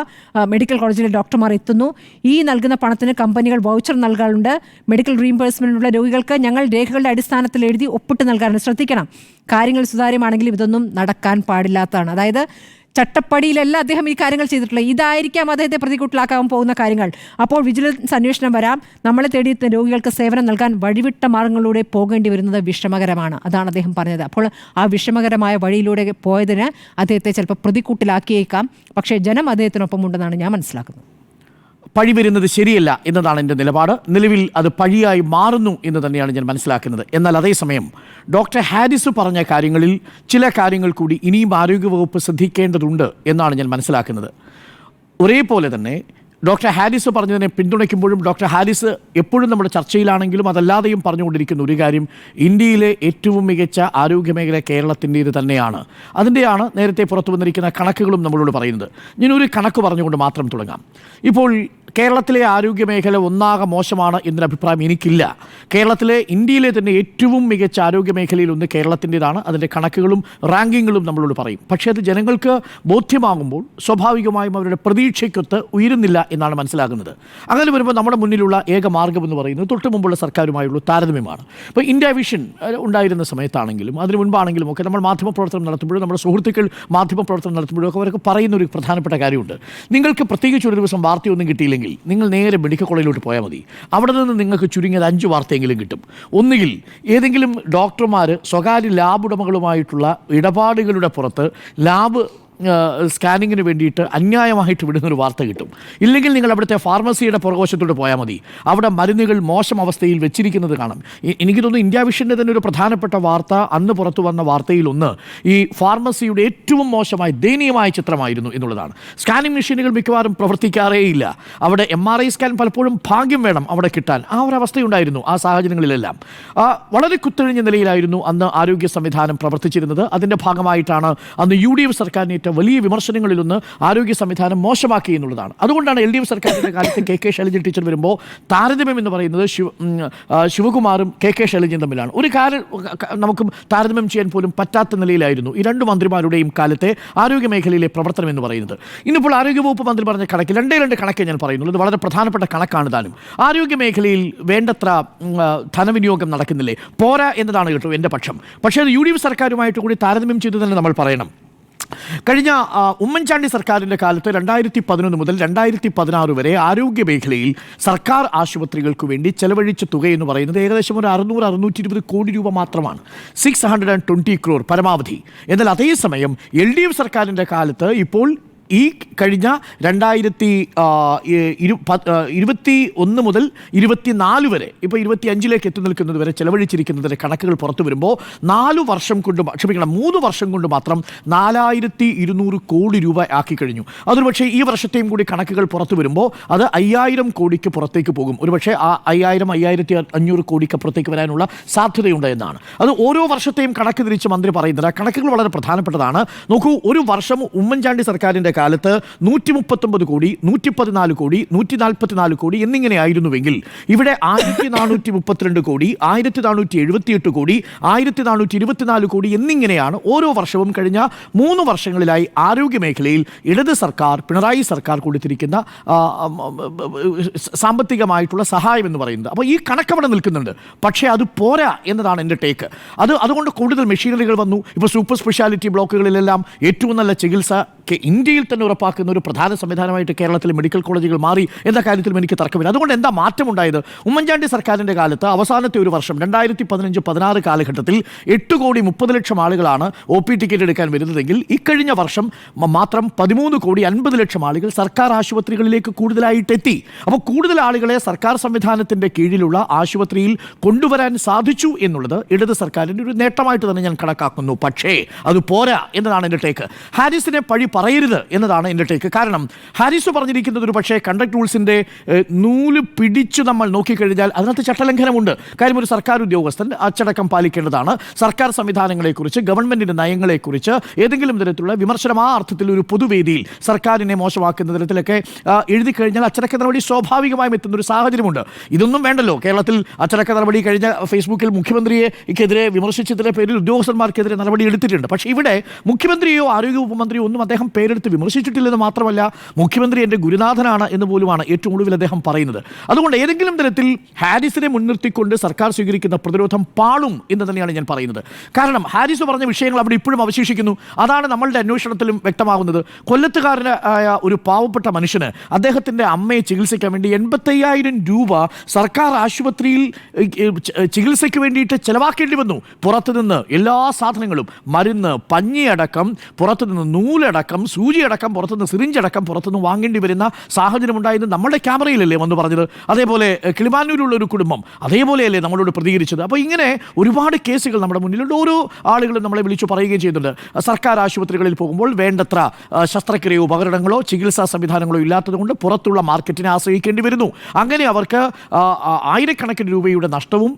മെഡിക്കൽ കോളേജിലെ ഡോക്ടർമാർ എത്തുന്നു. ഈ നൽകുന്ന പണത്തിന് കമ്പനികൾ വൗച്ചർ നൽകാറുണ്ട്. മെഡിക്കൽ റീഇംബേഴ്സ്മെൻറ്റിനുള്ള രോഗികൾക്ക് ഞങ്ങൾ രേഖകളുടെ അടിസ്ഥാനത്തിൽ എഴുതി ഒപ്പിട്ട് നൽകാറുണ്ട്. ശ്രദ്ധിക്കണം, കാര്യങ്ങൾ സുതാര്യമാണെങ്കിലും ഇതൊന്നും നടക്കാൻ പാടില്ലാത്തതാണ്. അതായത് ചട്ടപ്പടിയിലല്ല അദ്ദേഹം ഈ കാര്യങ്ങൾ ചെയ്തിട്ടുള്ളത്. ഇതായിരിക്കാം അദ്ദേഹത്തെ പ്രതികൂട്ടിലാക്കാൻ പോകുന്ന കാര്യങ്ങൾ. അപ്പോൾ വിജിലൻസ് അന്വേഷണം വരാം. നമ്മളെ തേടിയെത്തുന്ന രോഗികൾക്ക് സേവനം നൽകാൻ വഴിവിട്ട മാർഗങ്ങളിലൂടെ പോകേണ്ടി വരുന്നത് വിഷമകരമാണ്. അതാണ് അദ്ദേഹം പറഞ്ഞത്. അപ്പോൾ ആ വിഷമകരമായ വഴിയിലൂടെ പോയതിന് അദ്ദേഹത്തെ ചിലപ്പോൾ പ്രതികൂട്ടിലാക്കിയേക്കാം. പക്ഷേ ജനം അദ്ദേഹത്തിനൊപ്പം ഉണ്ടെന്നാണ് ഞാൻ മനസ്സിലാക്കുന്നത്. പഴി വരുന്നത് ശരിയല്ല എന്നതാണ് എൻ്റെ നിലപാട്. നിലവിൽ അത് പഴിയായി മാറുന്നു എന്ന് തന്നെയാണ് ഞാൻ മനസ്സിലാക്കുന്നത്. എന്നാൽ അതേസമയം ഡോക്ടർ ഹാരിസ് പറഞ്ഞ കാര്യങ്ങളിൽ ചില കാര്യങ്ങൾ കൂടി ഇനിയും ആരോഗ്യവകുപ്പ് ശ്രദ്ധിക്കേണ്ടതുണ്ട് എന്നാണ് ഞാൻ മനസ്സിലാക്കുന്നത്. ഒരേപോലെ തന്നെ ഡോക്ടർ ഹാരിസ് പറഞ്ഞതിനെ പിന്തുണയ്ക്കുമ്പോഴും ഡോക്ടർ ഹാരിസ് എപ്പോഴും നമ്മുടെ ചർച്ചയിലാണെങ്കിലും അതല്ലാതെയും പറഞ്ഞുകൊണ്ടിരിക്കുന്ന ഒരു കാര്യം, ഇന്ത്യയിലെ ഏറ്റവും മികച്ച ആരോഗ്യമേഖല കേരളത്തിൻ്റേത് തന്നെയാണ്. അതിൻ്റെയാണ് നേരത്തെ പുറത്തു വന്നിരിക്കുന്ന കണക്കുകളും നമ്മളോട് പറയുന്നത്. ഞാനൊരു കണക്ക് പറഞ്ഞുകൊണ്ട് മാത്രം തുടങ്ങാം. ഇപ്പോൾ കേരളത്തിലെ ആരോഗ്യമേഖല ഒന്നാകെ മോശമാണ് എന്നൊരു അഭിപ്രായം എനിക്കില്ല. ഇന്ത്യയിലെ തന്നെ ഏറ്റവും മികച്ച ആരോഗ്യമേഖലയിൽ ഒന്ന് കേരളത്തിൻ്റെതാണ്. അതിൻ്റെ കണക്കുകളും റാങ്കിങ്ങുകളും നമ്മളോട് പറയും. പക്ഷേ അത് ജനങ്ങൾക്ക് ബോധ്യമാകുമ്പോൾ സ്വാഭാവികമായും അവരുടെ പ്രതീക്ഷയ്ക്കൊത്ത് ഉയരുന്നില്ല എന്നാണ് മനസ്സിലാകുന്നത്. അങ്ങനെ വരുമ്പോൾ നമ്മുടെ മുന്നിലുള്ള ഏക മാർഗ്ഗം എന്ന് പറയുന്നത് തൊട്ട് മുമ്പുള്ള സർക്കാരുമായുള്ള താരതമ്യമാണ്. ഇപ്പോൾ ഇന്ത്യ വിഷൻ ഉണ്ടായിരുന്ന സമയത്താണെങ്കിലും അതിന് മുൻപാണെങ്കിലും ഒക്കെ നമ്മൾ മാധ്യമപ്രവർത്തനം നടത്തുമ്പോഴും നമ്മുടെ സുഹൃത്തുക്കൾ മാധ്യമപ്രവർത്തനം നടത്തുമ്പോഴും ഒക്കെ അവർക്ക് പറയുന്ന ഒരു പ്രധാനപ്പെട്ട കാര്യമുണ്ട്. നിങ്ങൾക്ക് പ്രത്യേകിച്ച് ഒരു ദിവസം വാർത്തയൊന്നും കിട്ടിയില്ലെങ്കിൽ നിങ്ങൾ നേരെ മെഡിക്കൽ കോളേജിലോട്ട് പോയാൽ മതി. അവിടെ നിന്ന് നിങ്ങൾക്ക് ചുരുങ്ങിയത് 5 വാർത്തയെങ്കിലും കിട്ടും. ഒന്നുകിൽ ഏതെങ്കിലും ഡോക്ടർമാർ സ്വകാര്യ ലാബ് ഉടമകളുമായിട്ടുള്ള ഇടപാടുകളുടെ പുറത്ത് ലാബ് സ്കാനിങ്ങിന് വേണ്ടിയിട്ട് അന്യായമായിട്ട് വിടുന്നൊരു വാർത്ത കിട്ടും. ഇല്ലെങ്കിൽ നിങ്ങൾ അവിടുത്തെ ഫാർമസിയുടെ പുറകോശത്തോട്ട് പോയാൽ മതി. അവിടെ മരുന്നുകൾ മോശം അവസ്ഥയിൽ വെച്ചിരിക്കുന്നത് കാണാം. എനിക്ക് തോന്നുന്നു ഇന്ത്യ വിഷൻ്റെ തന്നെ ഒരു പ്രധാനപ്പെട്ട വാർത്ത, അന്ന് പുറത്തു വന്ന വാർത്തയിലൊന്ന് ഈ ഫാർമസിയുടെ ഏറ്റവും മോശമായ ദയനീയമായ ചിത്രമായിരുന്നു എന്നുള്ളതാണ്. സ്കാനിങ് മെഷീനുകൾ മിക്കവാറും പ്രവർത്തിക്കാറേയില്ല. അവിടെ MRI സ്കാൻ പലപ്പോഴും ഭാഗ്യം വേണം അവിടെ കിട്ടാൻ. ആ ഒരു അവസ്ഥയുണ്ടായിരുന്നു ആ സാഹചര്യങ്ങളിലെല്ലാം. വളരെ കുത്തഴിഞ്ഞ നിലയിലായിരുന്നു അന്ന് ആരോഗ്യ സംവിധാനം പ്രവർത്തിച്ചിരുന്നത്. അതിൻ്റെ ഭാഗമായിട്ടാണ് അന്ന് UDF സർക്കാരിന് വലിയ വിമർശനങ്ങളിലൊന്ന് ആരോഗ്യ സംവിധാനം മോശമാക്കി എന്നുള്ളതാണ്. അതുകൊണ്ടാണ് LDF സർക്കാരിൻ്റെ കാലത്ത് KK ശൈലജ ടീച്ചർ വരുമ്പോൾ താരതമ്യം എന്ന് പറയുന്നത് ശിവകുമാറും KK ശൈലജയും തമ്മിലാണ്. ഒരു കാര്യം നമുക്ക് താരതമ്യം ചെയ്യാൻ പോലും പറ്റാത്ത നിലയിലായിരുന്നു ഈ രണ്ട് മന്ത്രിമാരുടെയും കാലത്തെ ആരോഗ്യ മേഖലയിലെ പ്രവർത്തനം എന്ന് പറയുന്നത്. ഇന്നിപ്പോൾ ആരോഗ്യവകുപ്പ് മന്ത്രി പറഞ്ഞ കണക്ക് രണ്ട് കണക്കേ ഞാൻ പറയുന്നുള്ളൂ. ഇത് വളരെ പ്രധാനപ്പെട്ട കണക്കാണ് താനും. ആരോഗ്യ മേഖലയിൽ വേണ്ടത്ര ധനവിനിയോഗം നടക്കുന്നില്ലേ, പോരാ എന്നതാണ് കേട്ടോ എൻ്റെ പക്ഷം. പക്ഷേ അത് UDF സർക്കാരുമായിട്ട് കൂടി താരതമ്യം ചെയ്ത് തന്നെ നമ്മൾ പറയണം. കഴിഞ്ഞ ഉമ്മൻചാണ്ടി സർക്കാരിൻ്റെ കാലത്ത് 2011 മുതൽ 2016 വരെ ആരോഗ്യ മേഖലയിൽ സർക്കാർ ആശുപത്രികൾക്ക് വേണ്ടി ചെലവഴിച്ച തുക എന്ന് പറയുന്നത് ഏകദേശം ഒരു 600-620 കോടി രൂപ മാത്രമാണ്. 620 crore പരമാവധി. എന്നാൽ അതേസമയം LDF സർക്കാരിൻ്റെ കാലത്ത് ഇപ്പോൾ ഈ കഴിഞ്ഞ 2021 മുതൽ 24 വരെ ഇപ്പോൾ 25 എത്തി നിൽക്കുന്നത് വരെ ചെലവഴിച്ചിരിക്കുന്നതിൻ്റെ കണക്കുകൾ പുറത്തു വരുമ്പോൾ 3 വർഷം കൊണ്ട് മാത്രം 4200 കോടി രൂപ ആക്കി കഴിഞ്ഞു. അതൊരു പക്ഷേ ഈ വർഷത്തെയും കൂടി കണക്കുകൾ പുറത്തു വരുമ്പോൾ അത് 5000 കോടിക്ക് പുറത്തേക്ക് പോകും. ഒരുപക്ഷെ ആ 5500 കോടിക്ക് അപ്പുറത്തേക്ക് വരാനുള്ള സാധ്യതയുണ്ട് എന്നാണ്. അത് ഓരോ വർഷത്തെയും കണക്ക് തിരിച്ച് മന്ത്രി പറയുന്നത്. ആ കണക്കുകൾ വളരെ പ്രധാനപ്പെട്ടതാണ്. നോക്കൂ, ഒരു വർഷം ഉമ്മൻചാണ്ടി സർക്കാരിൻ്റെ കാലത്ത് 139 കോടി, 114 കോടി, 144 കോടി എന്നിങ്ങനെയായിരുന്നുവെങ്കിൽ ഇവിടെ 1432 കോടി, 1478 കോടി, 1424 കോടി എന്നിങ്ങനെയാണ് ഓരോ വർഷവും കഴിഞ്ഞ 3 വർഷങ്ങളിലായി ആരോഗ്യ മേഖലയിൽ ഇടത് സർക്കാർ, പിണറായി സർക്കാർ കൊടുത്തിരിക്കുന്ന സാമ്പത്തികമായിട്ടുള്ള സഹായം എന്ന് പറയുന്നത്. അപ്പോൾ ഈ കണക്കവിടെ നിൽക്കുന്നുണ്ട്. പക്ഷേ അത് പോരാ എന്നതാണ് എൻ്റെ ടേക്ക്. അതുകൊണ്ട് കൂടുതൽ മെഷീനറികൾ വന്നു. ഇപ്പോൾ സൂപ്പർ സ്പെഷ്യാലിറ്റി ബ്ലോക്കുകളിലെല്ലാം ഏറ്റവും നല്ല ചികിത്സ ഇന്ത്യയിൽ തന്നെ ഉറപ്പാക്കുന്ന ഒരു പ്രധാന സംവിധാനമായിട്ട് കേരളത്തിലെ മെഡിക്കൽ കോളേജുകൾ മാറി എന്ന കാര്യത്തിലും എനിക്ക് തർക്കമില്ല. അതുകൊണ്ട് എന്താ മാറ്റമുണ്ടായത്? ഉമ്മൻചാണ്ടി സർക്കാരിൻ്റെ കാലത്ത് അവസാനത്തെ ഒരു വർഷം 2015-16 കാലഘട്ടത്തിൽ 8,30,00,000 ആളുകളാണ് OP ടിക്കറ്റ് എടുക്കാൻ വരുന്നതെങ്കിൽ ഇക്കഴിഞ്ഞ വർഷം മാത്രം 13,50,00,000 ആളുകൾ സർക്കാർ ആശുപത്രികളിലേക്ക് കൂടുതലായിട്ട് എത്തി. അപ്പോൾ കൂടുതൽ ആളുകളെ സർക്കാർ സംവിധാനത്തിൻ്റെ കീഴിലുള്ള ആശുപത്രിയിൽ കൊണ്ടുവരാൻ സാധിച്ചു എന്നുള്ളത് ഇടത് സർക്കാരിൻ്റെ ഒരു നേട്ടമായിട്ട് തന്നെ ഞാൻ കണക്കാക്കുന്നു. പക്ഷേ അത് പോരാ എന്നതാണ് എൻ്റെ ടേക്ക്. ഹാരിസിനെ പഴി പറയരുത് എന്നതാണ് എൻ്റെ ടേക്ക്. കാരണം ഹാരിസ് പറഞ്ഞിരിക്കുന്നത് ഒരു പക്ഷേ കണ്ടക്ട് റൂൾസിൻ്റെ നൂല് പിടിച്ചു നമ്മൾ നോക്കിക്കഴിഞ്ഞാൽ അതിനകത്ത് ചട്ടലംഘനമുണ്ട്. കാര്യം ഒരു സർക്കാർ ഉദ്യോഗസ്ഥൻ അച്ചടക്കം പാലിക്കേണ്ടതാണ്. സർക്കാർ സംവിധാനങ്ങളെക്കുറിച്ച്, ഗവൺമെൻറ്റിൻ്റെ നയങ്ങളെക്കുറിച്ച് ഏതെങ്കിലും തരത്തിലുള്ള വിമർശനം ആ അർത്ഥത്തിൽ ഒരു പൊതുവേദിയിൽ സർക്കാരിനെ മോശമാക്കുന്ന തരത്തിലൊക്കെ എഴുതി കഴിഞ്ഞാൽ അച്ചടക്ക നടപടി സ്വാഭാവികമായും എത്തുന്നൊരു സാഹചര്യമുണ്ട്. ഇതൊന്നും വേണ്ടല്ലോ. കേരളത്തിൽ അച്ചടക്ക നടപടി കഴിഞ്ഞ ഫേസ്ബുക്കിൽ മുഖ്യമന്ത്രിയെക്കെതിരെ വിമർശിച്ചതിൻ്റെ പേരിൽ ഉദ്യോഗസ്ഥന്മാർക്കെതിരെ നടപടി എടുത്തിട്ടുണ്ട്. പക്ഷേ ഇവിടെ മുഖ്യമന്ത്രിയോ ആരോഗ്യവകുപ്പ് മന്ത്രിയോ ഒന്നും അദ്ദേഹം പേരെടുത്ത് വിമർശിച്ചിട്ടില്ലെന്ന് മാത്രമല്ല, മുഖ്യമന്ത്രി എൻ്റെ ഗുരുനാഥനാണ് എന്ന് പോലുമാണ് ഏറ്റവും ഒടുവിൽ അദ്ദേഹം പറയുന്നത്. അതുകൊണ്ട് ഏതെങ്കിലും തരത്തിൽ ഹാരിസിനെ മുൻനിർത്തിക്കൊണ്ട് സർക്കാർ സ്വീകരിക്കുന്ന പ്രതിരോധം പാളും എന്ന് തന്നെയാണ് ഞാൻ പറയുന്നത്. കാരണം ഹാരിസ് പറഞ്ഞ വിഷയങ്ങൾ അവിടെ ഇപ്പോഴും അവശേഷിക്കുന്നു. അതാണ് നമ്മളുടെ അന്വേഷണത്തിലും വ്യക്തമാകുന്നത്. കൊല്ലത്തുകാരനായ ഒരു പാവപ്പെട്ട മനുഷ്യന് അദ്ദേഹത്തിൻ്റെ അമ്മയെ ചികിത്സിക്കാൻ വേണ്ടി 85,000 രൂപ സർക്കാർ ആശുപത്രിയിൽ ചികിത്സയ്ക്ക് വേണ്ടിയിട്ട് ചെലവാക്കേണ്ടി വന്നു. പുറത്തുനിന്ന് എല്ലാ സാധനങ്ങളും, മരുന്ന്, പഞ്ഞിയടക്കം, പുറത്തുനിന്ന് നൂലടക്കം, സൂചിയടക്കം, പുറത്തുനിന്ന് സിറിഞ്ചടക്കം പുറത്തുനിന്ന് വാങ്ങേണ്ടി വരുന്ന സാഹചര്യം ഉണ്ടായത് നമ്മുടെ ക്യാമറയിലല്ലേ വന്ന് പറഞ്ഞത്. അതേപോലെ കിളിമാനൂരുള്ള ഒരു കുടുംബം അതേപോലെയല്ലേ നമ്മളോട് പ്രതികരിച്ചത്. അപ്പോൾ ഇങ്ങനെ ഒരുപാട് കേസുകൾ നമ്മുടെ മുന്നിലുണ്ട്. ഓരോ ആളുകളും നമ്മളെ വിളിച്ചു പറയുകയും ചെയ്യുന്നുണ്ട്. സർക്കാർ ആശുപത്രികളിൽ പോകുമ്പോൾ വേണ്ടത്ര ശസ്ത്രക്രിയ ഉപകരണങ്ങളോ ചികിത്സാ സംവിധാനങ്ങളോ ഇല്ലാത്തതുകൊണ്ട് പുറത്തുള്ള മാർക്കറ്റിനെ ആശ്രയിക്കേണ്ടി വരുന്നു. അങ്ങനെ അവർക്ക് ആയിരക്കണക്കിന് രൂപയുടെ നഷ്ടവും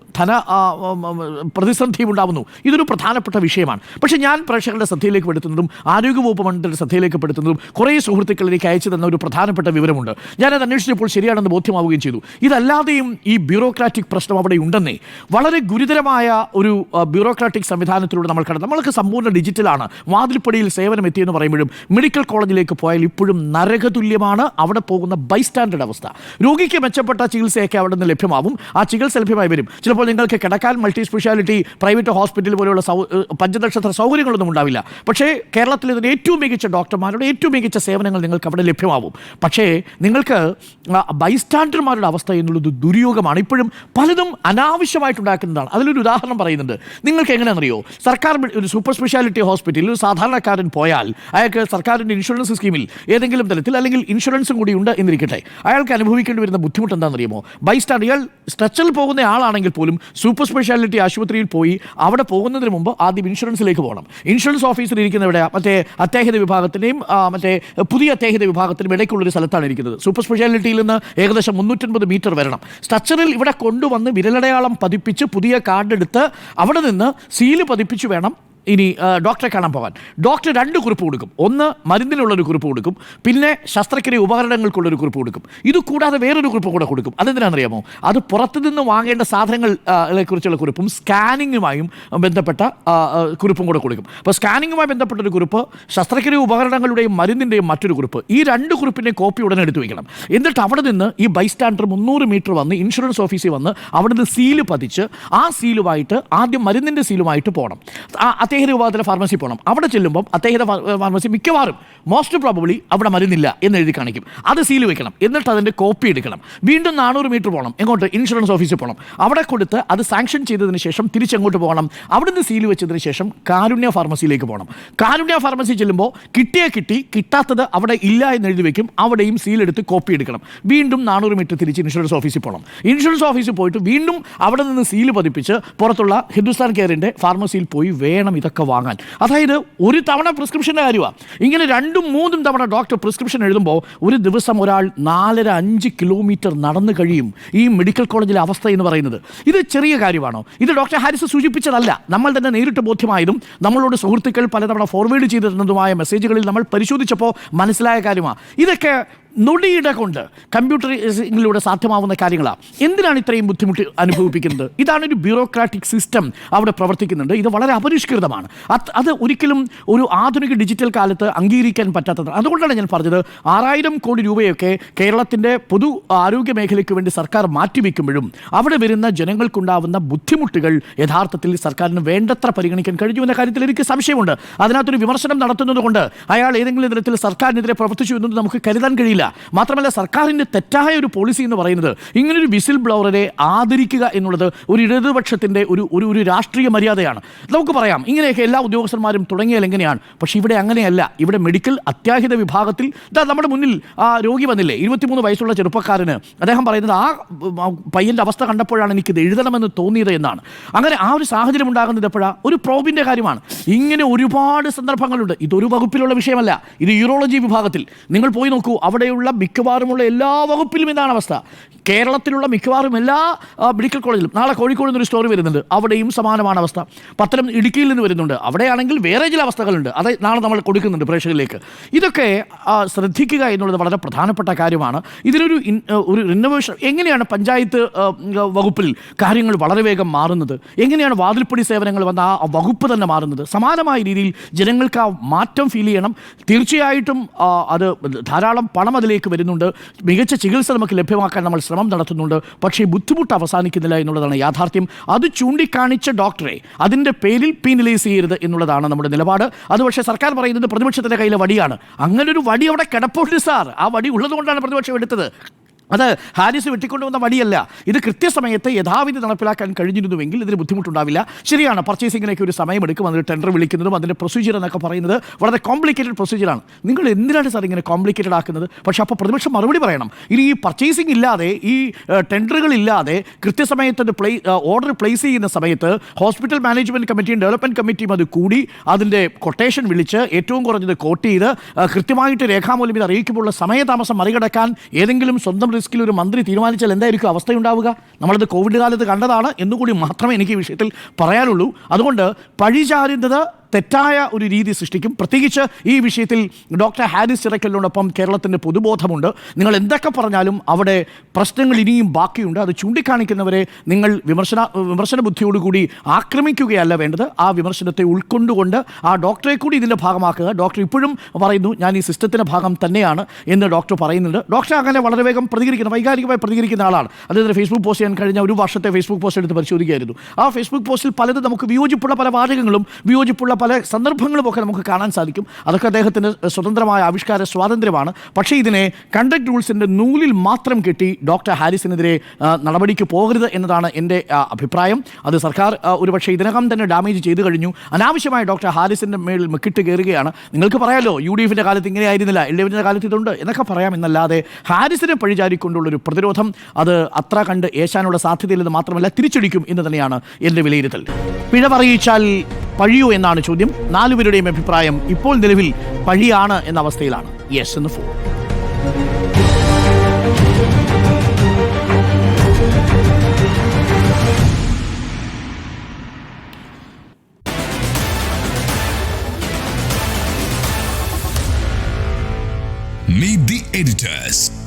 പ്രതിസന്ധിയും ഉണ്ടാവുന്നു. ഇതൊരു പ്രധാനപ്പെട്ട വിഷയമാണ്. പക്ഷേ ഞാൻ പ്രേക്ഷകരുടെ ശ്രദ്ധയിലേക്ക് പെടുത്തുന്നതും ആരോഗ്യവകുപ്പ് മന്ത്രിയുടെ ശ്രദ്ധയിലേക്ക് പെടുത്തുന്നതും കുറേ സുഹൃത്തുക്കളിലേക്ക് അയച്ചു തന്ന ഒരു പ്രധാനപ്പെട്ട വിവരമുണ്ട്. ഞാനത് അന്വേഷിച്ചപ്പോൾ ശരിയാണെന്ന് ബോധ്യമാവുകയും ചെയ്തു. ഇതല്ലാതെയും ഈ ബ്യൂറോക്രാറ്റിക് പ്രശ്നം അവിടെ ഉണ്ടെന്നേ. വളരെ ഗുരുതരമായ ഒരു ബ്യൂറോക്രാറ്റിക് സംവിധാനത്തിലൂടെ നമ്മൾക്ക് സമ്പൂർണ്ണ ഡിജിറ്റലാണ്. വാതിൽപ്പടിയിൽ സേവനം എത്തിയെന്ന് പറയുമ്പോഴും മെഡിക്കൽ കോളേജിലേക്ക് പോയാൽ ഇപ്പോഴും നരകതുല്യമാണ് അവിടെ പോകുന്ന ബൈസ്റ്റാൻഡേർഡ് അവസ്ഥ. രോഗിക്ക് മെച്ചപ്പെട്ട ചികിത്സയൊക്കെ അവിടെ നിന്ന് ലഭ്യമാവും. ആ ചികിത്സ ലഭ്യമായി വരും. ചിലപ്പോൾ നിങ്ങൾക്ക് കിടക്കാൻ മൾട്ടി സ്പെഷ്യാലിറ്റി പ്രൈവറ്റ് ഹോസ്പിറ്റൽ പോലെയുള്ള പഞ്ചനക്ഷത്ര സൗകര്യങ്ങളൊന്നും ഉണ്ടാവില്ല. പക്ഷേ കേരളത്തിൽ ഇതിന് ഏറ്റവും മികച്ച ഡോക്ടർമാരുടെ ഏറ്റവും മികച്ച സേവനങ്ങൾ നിങ്ങൾക്ക് അവിടെ ലഭ്യമാവും. പക്ഷേ നിങ്ങൾക്ക് ബൈസ്റ്റാൻഡർമാരുടെ അവസ്ഥ എന്നുള്ളത് ദുര്യോഗമാണ്. ഇപ്പോഴും പലതും അനാവശ്യമായിട്ടുണ്ടാക്കുന്നതാണ്. അതിലൊരു ഉദാഹരണം പറയുന്നുണ്ട്. നിങ്ങൾക്ക് എങ്ങനെയാണെന്നറിയോ? സർക്കാർ ഒരു സൂപ്പർ സ്പെഷ്യാലിറ്റി ഹോസ്പിറ്റലിൽ ഒരു സാധാരണക്കാരൻ പോയാൽ അയാൾക്ക് സർക്കാരിൻ്റെ ഇൻഷുറൻസ് സ്കീമിൽ ഏതെങ്കിലും തരത്തിൽ അല്ലെങ്കിൽ ഇൻഷുറൻസും കൂടി ഉണ്ട് എന്നിരിക്കട്ടെ, അയാൾക്ക് അനുഭവിക്കേണ്ടി വരുന്ന ബുദ്ധിമുട്ട് എന്താണെന്നറിയുമോ? ബൈസ്റ്റാൻഡർ, ഇയാൾ സ്ട്രെച്ചറിൽ പോകുന്ന ആളാണെങ്കിൽ പോലും സൂപ്പർ സ്പെഷ്യാലിറ്റി ആശുപത്രിയിൽ പോയി അവിടെ പോകുന്നതിന് മുമ്പ് ആദ്യം ഇൻഷുറൻസിലേക്ക് പോകണം. ഇൻഷുറൻസ് ഓഫീസർ ഇരിക്കുന്ന ഇവിടെ മറ്റേ അത്യാഹിത വിഭാഗത്തിൻ്റെയും മറ്റേ പുതിയ അത്യാഹിത വിഭാഗത്തിനും ഇടയ്ക്കുള്ളൊരു സ്ഥലത്താണ് ഇരിക്കുന്നത്. സൂപ്പർ സ്പെഷ്യാലിറ്റിയിൽ നിന്ന് ഏകദേശം 350 മീറ്റർ വരണം. സ്ട്രക്ചറിൽ ഇവിടെ കൊണ്ടുവന്ന് വിരലടയാളം പതിപ്പിച്ച് പുതിയ കാർഡ് എടുത്ത് അവിടെ നിന്ന് സീല് പതിപ്പിച്ച് വേണം ഇനി ഡോക്ടറെ കാണാൻ പോകാൻ. ഡോക്ടർ 2 കുറിപ്പ് കൊടുക്കും. ഒന്ന് മരുന്നിനുള്ളൊരു കുറിപ്പ് കൊടുക്കും, പിന്നെ ശസ്ത്രക്രിയ ഉപകരണങ്ങൾക്കുള്ളൊരു കുറിപ്പ് കൊടുക്കും. ഇത് കൂടാതെ വേറൊരു കുറിപ്പ് കൂടെ കൊടുക്കും. അതെന്തിനാണെന്നറിയാമോ? അത് പുറത്തുനിന്ന് വാങ്ങേണ്ട സാധനങ്ങളെ കുറിച്ചുള്ള കുറിപ്പും സ്കാനിങ്ങുമായും ബന്ധപ്പെട്ട കുറിപ്പും കൂടെ കൊടുക്കും. അപ്പോൾ സ്കാനിങ്ങുമായി ബന്ധപ്പെട്ടൊരു കുറിപ്പ്, ശസ്ത്രക്രിയ ഉപകരണങ്ങളുടെയും മരുന്നിൻ്റെയും മറ്റൊരു കുറിപ്പ്. ഈ 2 കുറിപ്പിൻ്റെ കോപ്പി ഉടനെ എടുത്തു വയ്ക്കണം. എന്നിട്ട് അവിടെ നിന്ന് ഈ ബൈസ്റ്റാൻഡർ 300 മീറ്റർ വന്ന് ഇൻഷുറൻസ് ഓഫീസിൽ വന്ന് അവിടെ നിന്ന് സീല് പതിച്ച് ആ സീലുമായിട്ട് ആദ്യം മരുന്നിൻ്റെ സീലുമായിട്ട് പോകണം. അദ്ദേഹം വിഭാഗത്തിലെ ഫാർമസി പോകണം. അവിടെ ചെല്ലുമ്പം അദ്ദേഹത്തെ ഫാർമസി മിക്കവാറും മോസ്റ്റ് പ്രോബബ്ലി അവിടെ മരുന്നില്ല എന്ന് എഴുതി കാണിക്കും. അത് സീൽ വെക്കണം. എന്നിട്ട് അതിൻ്റെ കോപ്പി എടുക്കണം. വീണ്ടും 400 മീറ്റർ പോകണം. എങ്ങോട്ട്? ഇൻഷുറൻസ് ഓഫീസിൽ പോകണം. അവിടെ കൊടുത്ത് അത് സാങ്ഷൻ ചെയ്തതിന് ശേഷം തിരിച്ചെങ്ങോട്ട് പോകണം? അവിടുന്ന് സീൽ വെച്ചതിന് ശേഷം കാരുണ്യ ഫാർമസിയിലേക്ക് പോകണം. കാരുണ്യ ഫാർമസി ചെല്ലുമ്പോൾ കിട്ടി, കിട്ടാത്തത് അവിടെ ഇല്ല എന്ന് എഴുതി വെക്കും. അവിടെയും സീലെടുത്ത് കോപ്പി എടുക്കണം. വീണ്ടും 400 മീറ്റർ തിരിച്ച് ഇൻഷുറൻസ് ഓഫീസിൽ പോകണം. ഇൻഷുറൻസ് ഓഫീസിൽ പോയിട്ട് വീണ്ടും അവിടെ നിന്ന് സീല് പതിപ്പിച്ച് പുറത്തുള്ള ഹിന്ദുസ്ഥാൻ കെയറിൻ്റെ ഫാർമസിയിൽ പോയി വേണം ഇതൊക്കെ വാങ്ങാൻ. അതായത് ഒരു തവണ പ്രിസ്ക്രിപ്ഷൻ്റെ കാര്യമാണ്. ഇങ്ങനെ 2-3 തവണ ഡോക്ടർ പ്രിസ്ക്രിപ്ഷൻ എഴുതുമ്പോൾ ഒരു ദിവസം ഒരാൾ 4-5 കിലോമീറ്റർ നടന്നു കഴിയും. ഈ മെഡിക്കൽ കോളേജിലെ അവസ്ഥ എന്ന് പറയുന്നത് ഇത് ചെറിയ കാര്യമാണോ? ഇത് ഡോക്ടർ ഹാരിസ് സൂചിപ്പിച്ചതല്ല, നമ്മൾ തന്നെ നേരിട്ട് ബോധ്യമായതും നമ്മളോട് സുഹൃത്തുക്കൾ പലതവണ ഫോർവേഡ് ചെയ്തിരുന്നതുമായ മെസ്സേജുകളിൽ നമ്മൾ പരിശോധിച്ചപ്പോൾ മനസ്സിലായ കാര്യമാണ്. ഇതൊക്കെ നൊടിയിട കൊണ്ട് കമ്പ്യൂട്ടറിലൂടെ സാധ്യമാവുന്ന കാര്യങ്ങളാണ്. എന്തിനാണ് ഇത്രയും ബുദ്ധിമുട്ട് അനുഭവിപ്പിക്കുന്നത്? ഇതാണ് ഒരു ബ്യൂറോക്രാറ്റിക് സിസ്റ്റം അവിടെ പ്രവർത്തിക്കുന്നുണ്ട്. ഇത് വളരെ അപരിഷ്കൃതമാണ്. അത് ഒരിക്കലും ഒരു ആധുനിക ഡിജിറ്റൽ കാലത്ത് അംഗീകരിക്കാൻ പറ്റാത്തതാണ്. അതുകൊണ്ടാണ് ഞാൻ പറഞ്ഞത് 6000 കോടി രൂപയൊക്കെ കേരളത്തിൻ്റെ പൊതു ആരോഗ്യ മേഖലയ്ക്ക് വേണ്ടി സർക്കാർ മാറ്റിവെക്കുമ്പോഴും അവിടെ വരുന്ന ജനങ്ങൾക്കുണ്ടാവുന്ന ബുദ്ധിമുട്ടുകൾ യഥാർത്ഥത്തിൽ സർക്കാരിന് വേണ്ടത്ര പരിഗണിക്കാൻ കഴിഞ്ഞു എന്ന കാര്യത്തിൽ എനിക്ക് സംശയമുണ്ട്. അതിനകത്തൊരു വിമർശനം നടത്തുന്നത് കൊണ്ട് അയാൾ ഏതെങ്കിലും തരത്തിൽ സർക്കാരിനെതിരെ പ്രവർത്തിച്ചു എന്നത് നമുക്ക് കരുതാൻ കഴിയില്ല. മാത്രമല്ല സർക്കാരിൻ്റെ തെറ്റായ ഒരു പോളിസി എന്ന് പറയുന്നത് ഇങ്ങനൊരു വിസിൽ ബ്ലോവറെ ആദരിക്കുക എന്നുള്ളത് ഒരു ഇടതുപക്ഷത്തിൻ്റെ ഒരു രാഷ്ട്രീയ മര്യാദയാണ്. നമുക്ക് പറയാം ഇങ്ങനെയൊക്കെ എല്ലാ ഉദ്യോഗസ്ഥന്മാരും തുടങ്ങിയാൽ എങ്ങനെയാണ്. പക്ഷേ ഇവിടെ അങ്ങനെയല്ല. ഇവിടെ മെഡിക്കൽ അത്യാഹിത വിഭാഗത്തിൽ നമ്മുടെ മുന്നിൽ ആ രോഗി വന്നില്ലേ, 23 വയസ്സുള്ള ചെറുപ്പക്കാരന്. അദ്ദേഹം പറയുന്നത് ആ പയ്യൻ്റെ അവസ്ഥ കണ്ടപ്പോഴാണ് എനിക്കിത് എഴുതണമെന്ന് തോന്നിയത് എന്നാണ്. അങ്ങനെ ആ ഒരു സാഹചര്യം ഉണ്ടാകുന്നത് എപ്പോഴാണ്? ഒരു പ്രോബിൻ്റെ കാര്യമാണ്. ഇങ്ങനെ ഒരുപാട് സന്ദർഭങ്ങളുണ്ട്. ഇതൊരു വകുപ്പിലുള്ള വിഷയമല്ല, ഇത് യൂറോളജി വിഭാഗത്തിൽ നിങ്ങൾ പോയി നോക്കൂ. അവിടെയുള്ള മിക്കവാറുമുള്ള എല്ലാ വകുപ്പിലും ഇതാണ് അവസ്ഥ. കേരളത്തിലുള്ള മിക്കവാറും എല്ലാ മെഡിക്കൽ കോളേജിലും. നാളെ കോഴിക്കോട് നിന്നൊരു സ്റ്റോറി വരുന്നുണ്ട്, അവിടെയും സമാനമാണ് അവസ്ഥ. പത്തനം ഇടുക്കിയിൽ നിന്ന് വരുന്നുണ്ട്, അവിടെയാണെങ്കിൽ വേറെ ചില അവസ്ഥകളുണ്ട്. അത് നാളെ നമ്മൾ കൊടുക്കുന്നുണ്ട് പ്രേക്ഷകരിലേക്ക്. ഇതൊക്കെ ശ്രദ്ധിക്കുക എന്നുള്ളത് വളരെ പ്രധാനപ്പെട്ട കാര്യമാണ്. ഇതിനൊരു റിനോവേഷൻ എങ്ങനെയാണ് പഞ്ചായത്ത് വകുപ്പിൽ കാര്യങ്ങൾ വളരെ വേഗം മാറുന്നത്? എങ്ങനെയാണ് വാതിൽപ്പടി സേവനങ്ങൾ വന്ന ആ വകുപ്പ് തന്നെ മാറുന്നത്? സമാനമായ രീതിയിൽ ജനങ്ങൾക്ക് ആ മാറ്റം ഫീൽ ചെയ്യണം. തീർച്ചയായിട്ടും അത് ധാരാളം പണം അതിലേക്ക് വരുന്നുണ്ട്. മികച്ച ചികിത്സ നമുക്ക് ലഭ്യമാക്കാൻ നമ്മൾ ശ്രമം നടത്തുന്നുണ്ട്. പക്ഷേ ബുദ്ധിമുട്ട് അവസാനിക്കുന്നില്ല എന്നുള്ളതാണ് യാഥാർത്ഥ്യം. അത് ചൂണ്ടിക്കാണിച്ച ഡോക്ടറെ അതിൻ്റെ പേരിൽ പീനലൈസ് ചെയ്യരുത് എന്നുള്ളതാണ് നമ്മുടെ നിലപാട്. അത് പക്ഷേ സർക്കാർ പറയുന്നത് പ്രതിപക്ഷത്തിൻ്റെ കയ്യിലെ വടിയാണ്. അങ്ങനൊരു വടി അവിടെ കിടപ്പുണ്ട് സാർ. ആ വടി ഉള്ളതുകൊണ്ടാണ് പ്രതിപക്ഷം എടുത്തത്. അത് ഹാരിസ് വെട്ടിക്കൊണ്ടുവന്ന വടിയല്ല. ഇത് കൃത്യസമയത്ത് യഥാവിധി നടപ്പിലാക്കാൻ കഴിഞ്ഞിരുന്നുവെങ്കിൽ ഇതിന് ബുദ്ധിമുട്ടുണ്ടാവില്ല. ശരിയാണ്, പർച്ചേസിങ്ങിനൊക്കെ ഒരു സമയമെടുക്കും. അതിന് ടെൻഡർ വിളിക്കുന്നതും അതിൻ്റെ പ്രൊസീജിയർ എന്നൊക്കെ പറയുന്നത് വളരെ കോംപ്ലിക്കേറ്റഡ് പ്രൊസീജിയറാണ്. നിങ്ങൾ എന്തിനാണ് സാർ ഇങ്ങനെ കോംപ്ലിക്കേറ്റഡ് ആക്കുന്നത്? പക്ഷേ അപ്പോൾ പ്രതിപക്ഷം മറുപടി പറയണം. ഇനി ഈ പർച്ചേസിംഗ് ഇല്ലാതെ, ഈ ടെൻഡറുകളില്ലാതെ കൃത്യസമയത്ത് ഓർഡർ പ്ലേസ് ചെയ്യുന്ന സമയത്ത് ഹോസ്പിറ്റൽ മാനേജ്മെൻറ്റ് കമ്മിറ്റിയും ഡെവലപ്മെൻറ്റ് കമ്മിറ്റിയും അത് കൂടി അതിൻ്റെ കൊട്ടേഷൻ വിളിച്ച് ഏറ്റവും കുറഞ്ഞത് കോട്ട് ചെയ്ത് കൃത്യമായിട്ട് രേഖാമൂലം ഇത് അറിയിക്കുമ്പോഴുള്ള സമയതാമസം മറികടക്കാൻ ഏതെങ്കിലും സ്വന്തം റിസ്കിൽ ഒരു മന്ത്രി തീരുമാനിച്ചാൽ എന്തായിരിക്കും അവസ്ഥയുണ്ടാവുക? നമ്മളത് കോവിഡ് കാലത്ത് കണ്ടതാണ് എന്നുകൂടി മാത്രമേ എനിക്ക് ഈ വിഷയത്തിൽ പറയാനുള്ളൂ. അതുകൊണ്ട് പഴിചാരുന്നത് തെറ്റായ ഒരു രീതി സൃഷ്ടിക്കും. പ്രത്യേകിച്ച് ഈ വിഷയത്തിൽ ഡോക്ടർ ഹാരിസ് ചിറക്കലിനോടൊപ്പം കേരളത്തിൻ്റെ പൊതുബോധമുണ്ട്. നിങ്ങൾ പറഞ്ഞാലും അവിടെ പ്രശ്നങ്ങൾ ഇനിയും ബാക്കിയുണ്ട്. അത് ചൂണ്ടിക്കാണിക്കുന്നവരെ നിങ്ങൾ വിമർശന ബുദ്ധിയോടുകൂടി ആക്രമിക്കുകയല്ല വേണ്ടത്. ആ വിമർശനത്തെ ഉൾക്കൊണ്ടുകൊണ്ട് ആ ഡോക്ടറെ കൂടി ഇതിൻ്റെ ഭാഗമാക്കുക. ഡോക്ടർ ഇപ്പോഴും പറയുന്നു ഞാൻ ഈ സിസ്റ്റത്തിൻ്റെ ഭാഗം തന്നെയാണ് എന്ന് ഡോക്ടർ പറയുന്നുണ്ട്. ഡോക്ടർ അങ്ങനെ വളരെ വേഗം വൈകാരികമായി പ്രതികരിക്കുന്ന ആളാണ്. അദ്ദേഹത്തിന് ഫേസ്ബുക്ക് പോസ്റ്റ് ചെയ്യാൻ കഴിഞ്ഞ ഒരു വർഷത്തെ ഫേസ്ബുക്ക് പോസ്റ്റ് എടുത്ത് പരിശോധിക്കുകയായിരുന്നു. ആ ഫേസ്ബുക്ക് പോസ്റ്റിൽ പലതും നമുക്ക് വിയോജിപ്പുള്ള പല വാചകങ്ങളും വിയോജിപ്പുള്ള പല സന്ദർഭങ്ങളുമൊക്കെ നമുക്ക് കാണാൻ സാധിക്കും. അതൊക്കെ അദ്ദേഹത്തിന് സ്വതന്ത്രമായ ആവിഷ്കാര സ്വാതന്ത്ര്യമാണ്. പക്ഷേ ഇതിനെ കണ്ടക്ട് റൂൾസിൻ്റെ നൂലിൽ മാത്രം കെട്ടി ഡോക്ടർ ഹാരിസിനെതിരെ നടപടിക്ക് പോകരുത് എന്നതാണ് എൻ്റെ അഭിപ്രായം. അത് സർക്കാർ ഒരുപക്ഷെ ഇതിനകം തന്നെ ഡാമേജ് ചെയ്തു കഴിഞ്ഞു. അനാവശ്യമായി ഡോക്ടർ ഹാരിസിൻ്റെ മേളിൽ മെക്കിട്ട് കയറുകയാണ്. നിങ്ങൾക്ക് പറയാമല്ലോ UDFിൻ്റെ കാലത്ത് ഇങ്ങനെ ആയിരുന്നില്ല, LDFിൻ്റെ കാലത്ത് ഇതുണ്ട് എന്നൊക്കെ പറയാം. എന്നല്ലാതെ ഹാരിസിനെ പഴിചാരിക്കൊണ്ടുള്ളൊരു പ്രതിരോധം അത് അത്ര കണ്ട് ഏശാനുള്ള സാധ്യതയില്ലെന്ന് മാത്രമല്ല തിരിച്ചടിക്കും എന്ന് തന്നെയാണ് എൻ്റെ വിലയിരുത്തൽ. പിഴ പറയിച്ചാൽ പഴിയോ എന്നാണ് ചോദ്യം. 4 പേരുടെയും അഭിപ്രായം ഇപ്പോൾ നിലവിൽ പഴിയാണ് എന്ന അവസ്ഥയിലാണ്. യെസ് എന്ന് ഫോൺ. editors.